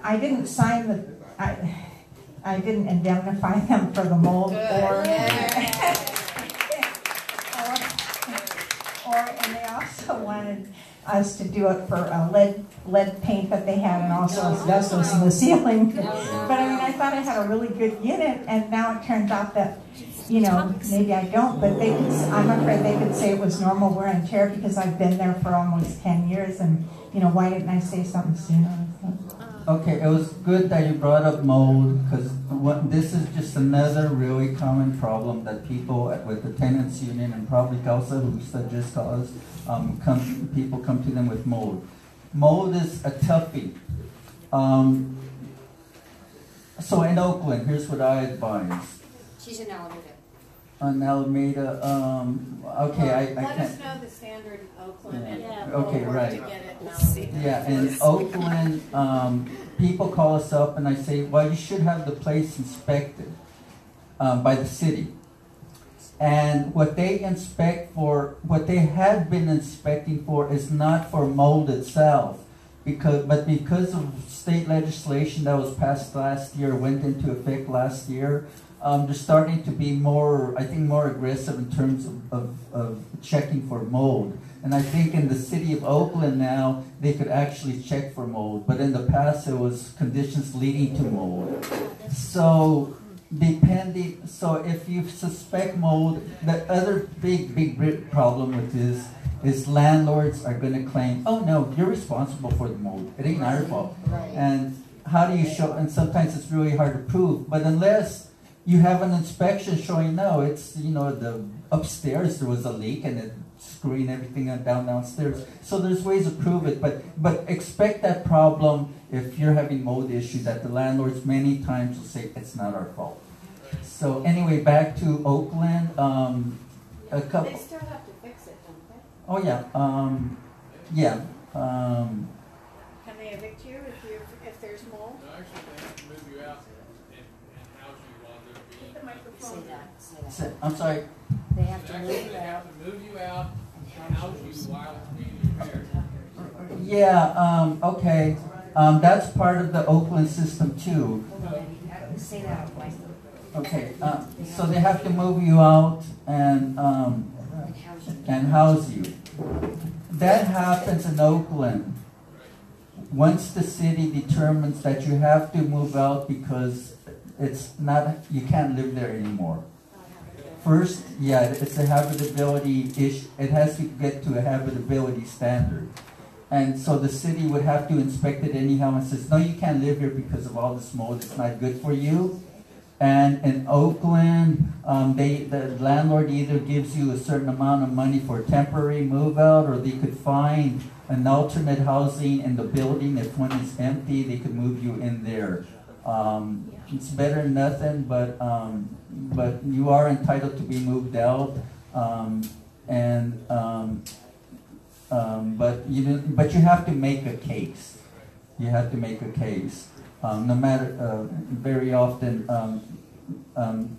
I didn't sign I didn't indemnify them for the mold and they also wanted us to do it for lead paint that they had, and also asbestos in the ceiling. But I thought I had a really good unit, and now it turns out that, maybe I don't, but I'm afraid they could say it was normal wear and tear because I've been there for almost 10 years, and, why didn't I say something sooner? Okay, it was good that you brought up mold, because this is just another really common problem that people with the tenants union and probably Causa Justa just caused, people come to them with mold. Mold is a toughie. So in Oakland, here's what I advise. She's in Alameda. On Alameda, okay, I Let can't. us know the standard in Oakland, and Okay, we'll work right. to get it in Alameda. Yeah, in Oakland, people call us up and I say, well, you should have the place inspected by the city. And what they inspect for, what they had been inspecting for is not for mold itself, but because of state legislation that was passed last year, went into effect last year, they're starting to be more aggressive in terms of checking for mold. And I think in the city of Oakland now, they could actually check for mold. But in the past, it was conditions leading to mold. So if you suspect mold, the other big problem with this is landlords are going to claim, oh no, you're responsible for the mold. It ain't our fault. And how do you show, and sometimes it's really hard to prove, but unless you have an inspection showing, no, it's, the upstairs there was a leak and it screwing everything downstairs. So there's ways to prove it, but expect that problem if you're having mold issue, that the landlords many times will say it's not our fault. So anyway, back to Oakland, a couple. They still have to fix it, don't they? Oh yeah, Can they evict you if there's mold? No, actually, they have to move you out and house you while they're being. Keep the microphone. Say that. I'm sorry. They have to Actually, move they out. have to move you out and house you while it's being repaired. Yeah, okay. That's part of the Oakland system too. Say that. Okay, so they have to move you out and house you. That happens in Oakland. Once the city determines that you have to move out because you can't live there anymore. First, yeah, it's a habitability issue. It has to get to a habitability standard. And so the city would have to inspect it anyhow and says, no, you can't live here because of all this mold. It's not good for you. And in Oakland, the landlord either gives you a certain amount of money for temporary move out, or they could find an alternate housing in the building. If one is empty, they could move you in there. It's better than nothing, but you are entitled to be moved out. But you have to make a case. You have to make a case. No matter, very often,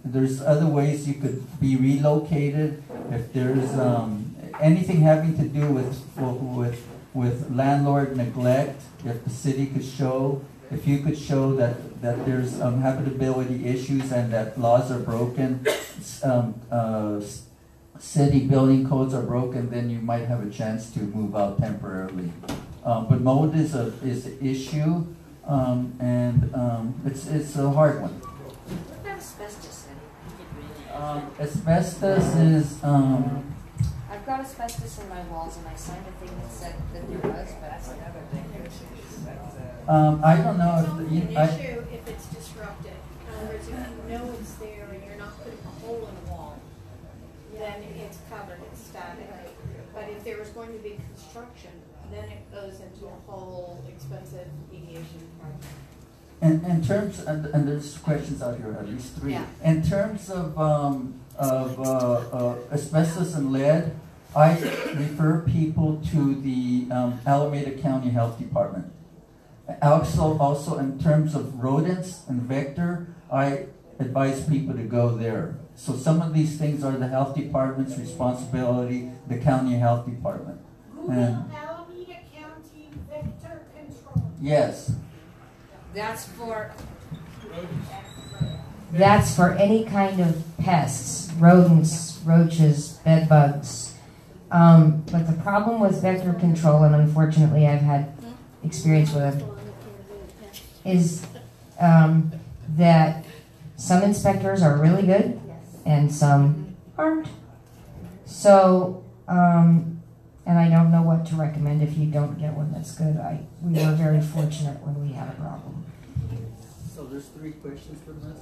there's other ways you could be relocated. If there's anything having to do with landlord neglect, if the city could show, if you could show that there's habitability issues and that laws are broken, city building codes are broken, then you might have a chance to move out temporarily. But mold is an issue. It's a hard one. What about asbestos? Asbestos is. I've got asbestos in my walls, and I signed a thing that said that there was, but that's another thing. I don't know It's only an issue if it's disrupted. In other words, if you know it's there and you're not putting a hole in the wall, then it's covered, it's static. But if there was going to be construction, then it goes into a whole expensive mediation project. In terms, and there's questions out here, at least three. Yeah. In terms of asbestos and lead, I refer people to the Alameda County Health Department. Also, in terms of rodents and vector, I advise people to go there. So some of these things are the health department's responsibility, the county health department. Alameda County Vector Control. Yes. That's for any kind of pests, rodents, roaches, bed bugs. But the problem with vector control, and unfortunately I've had experience with it, is that some inspectors are really good and some aren't. So, and I don't know what to recommend if you don't get one that's good. We were very fortunate when we had a problem. So there's three questions from this?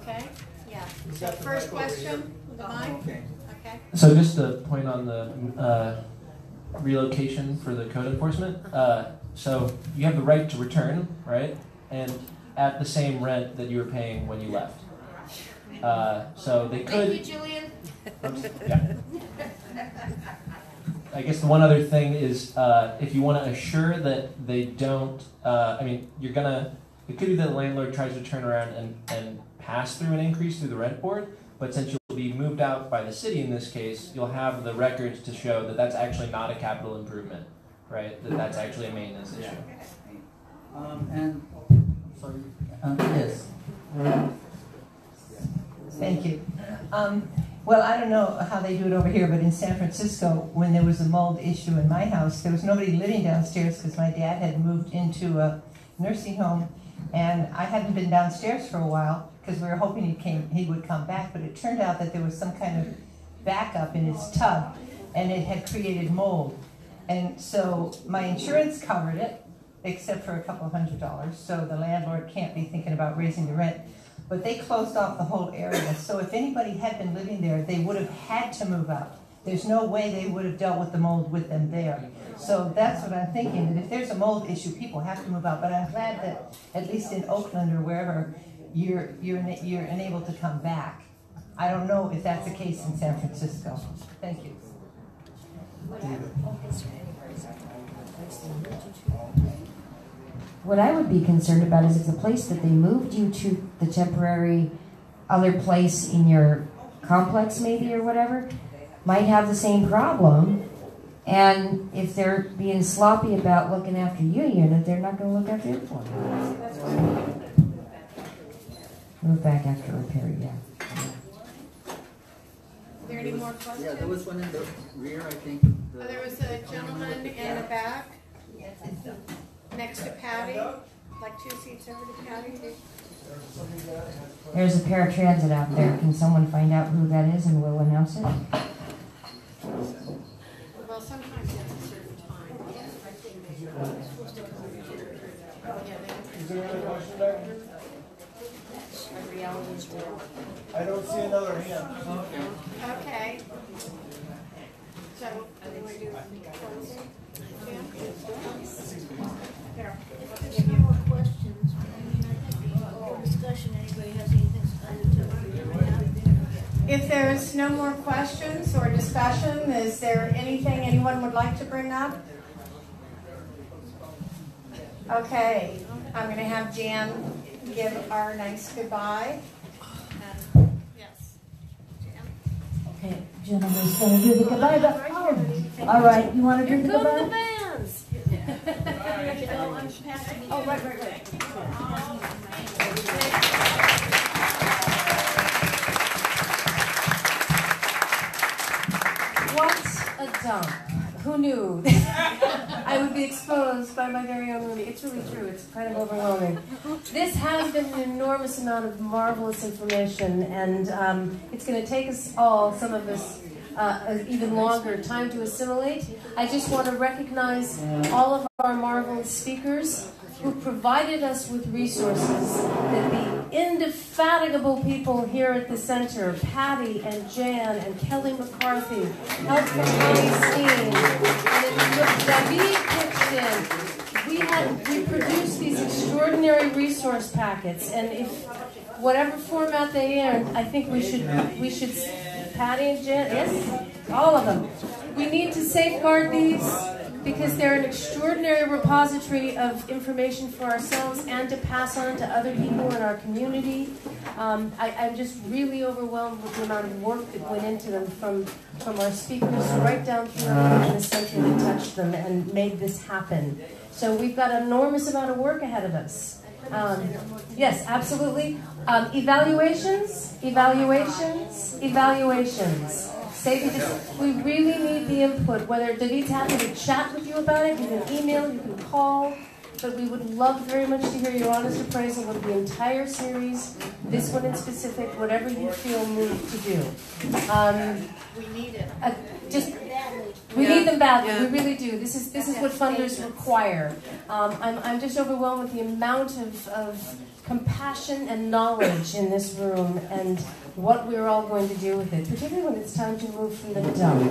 Okay, yeah. So first question, the mic. Okay. Okay. So just a point on the relocation for the code enforcement. So you have the right to return, right? And at the same rent that you were paying when you left. So they could. Thank you, Julian. Yeah. I guess the one other thing is if you want to assure that they don't, it could be that the landlord tries to turn around and pass through an increase through the rent board, but since you'll be moved out by the city in this case, you'll have the records to show that that's actually not a capital improvement, right? That that's actually a maintenance issue. Yes. Thank you. Well, I don't know how they do it over here, but in San Francisco, when there was a mold issue in my house, there was nobody living downstairs because my dad had moved into a nursing home, and I hadn't been downstairs for a while because we were hoping he would come back, but it turned out that there was some kind of backup in his tub, and it had created mold. And so my insurance covered it, except for a couple of $100, so the landlord can't be thinking about raising the rent. But they closed off the whole area, so if anybody had been living there, they would have had to move out. There's no way they would have dealt with the mold with them there. So that's what I'm thinking, that if there's a mold issue, people have to move out. But I'm glad that, at least in Oakland or wherever, you're enabled to come back. I don't know if that's the case in San Francisco. Thank you. What I would be concerned about is if the place that they moved you to, the temporary other place in your complex maybe or whatever, might have the same problem, And if they're being sloppy about looking after your unit, they're not going to look after your one. Move back after repair, yeah. Are there any more questions? Yeah, there was one in the rear, I think. There was a gentleman in the back, next to Patty, like 2 seats over to Patty. There's a paratransit out there. Can someone find out who that is and we'll announce it? Well, sometimes it's a certain time. Is there another question there? I don't see another hand. Okay. So, what do we do? Closing? There. If there's no more questions, I mean, I think for discussion, anybody has anything to If there's no more questions or discussion, is there anything anyone would like to bring up? Okay, I'm going to have Jan give our nice goodbye. Yes. Jan? Okay, Jennifer's going to do the goodbye. All right, you want to do the goodbye? Go to the bands. Oh, right. What a dump. Who knew? I would be exposed by my very own movie. It's really true. It's kind of overwhelming. This has been an enormous amount of marvelous information, and it's going to take us all, some of us, even longer time to assimilate. I just want to recognize all of our marvelous speakers who provided us with resources that the indefatigable people here at the center, Patty and Jan and Kelly McCarthy, help from Tony's team, and David pitched in. We produced these extraordinary resource packets, and if whatever format they are, I think we should Patty and Jan, yes, all of them. We need to safeguard these, because they're an extraordinary repository of information for ourselves and to pass on to other people in our community. I'm just really overwhelmed with the amount of work that went into them from our speakers right down through everyone in the center that touched them and made this happen. So we've got an enormous amount of work ahead of us. Yes, absolutely. Evaluations. We really need the input, whether David's happy to chat with you about it, you can email, you can call, but we would love very much to hear your honest appraisal of the entire series, this one in specific, whatever you feel moved to do. We need it. We need them badly. We really do. This is what funders require. I'm just overwhelmed with the amount of compassion and knowledge in this room and what we're all going to do with it, particularly when it's time to move from the dump.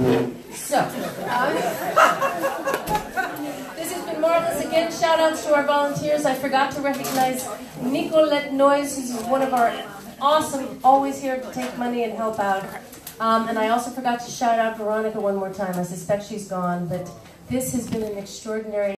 So, this has been marvelous. Again, shout outs to our volunteers. I forgot to recognize Nicolette Noyes, who's one of our awesome, always here to take money and help out. And I also forgot to shout out Veronica one more time. I suspect she's gone, but this has been an extraordinary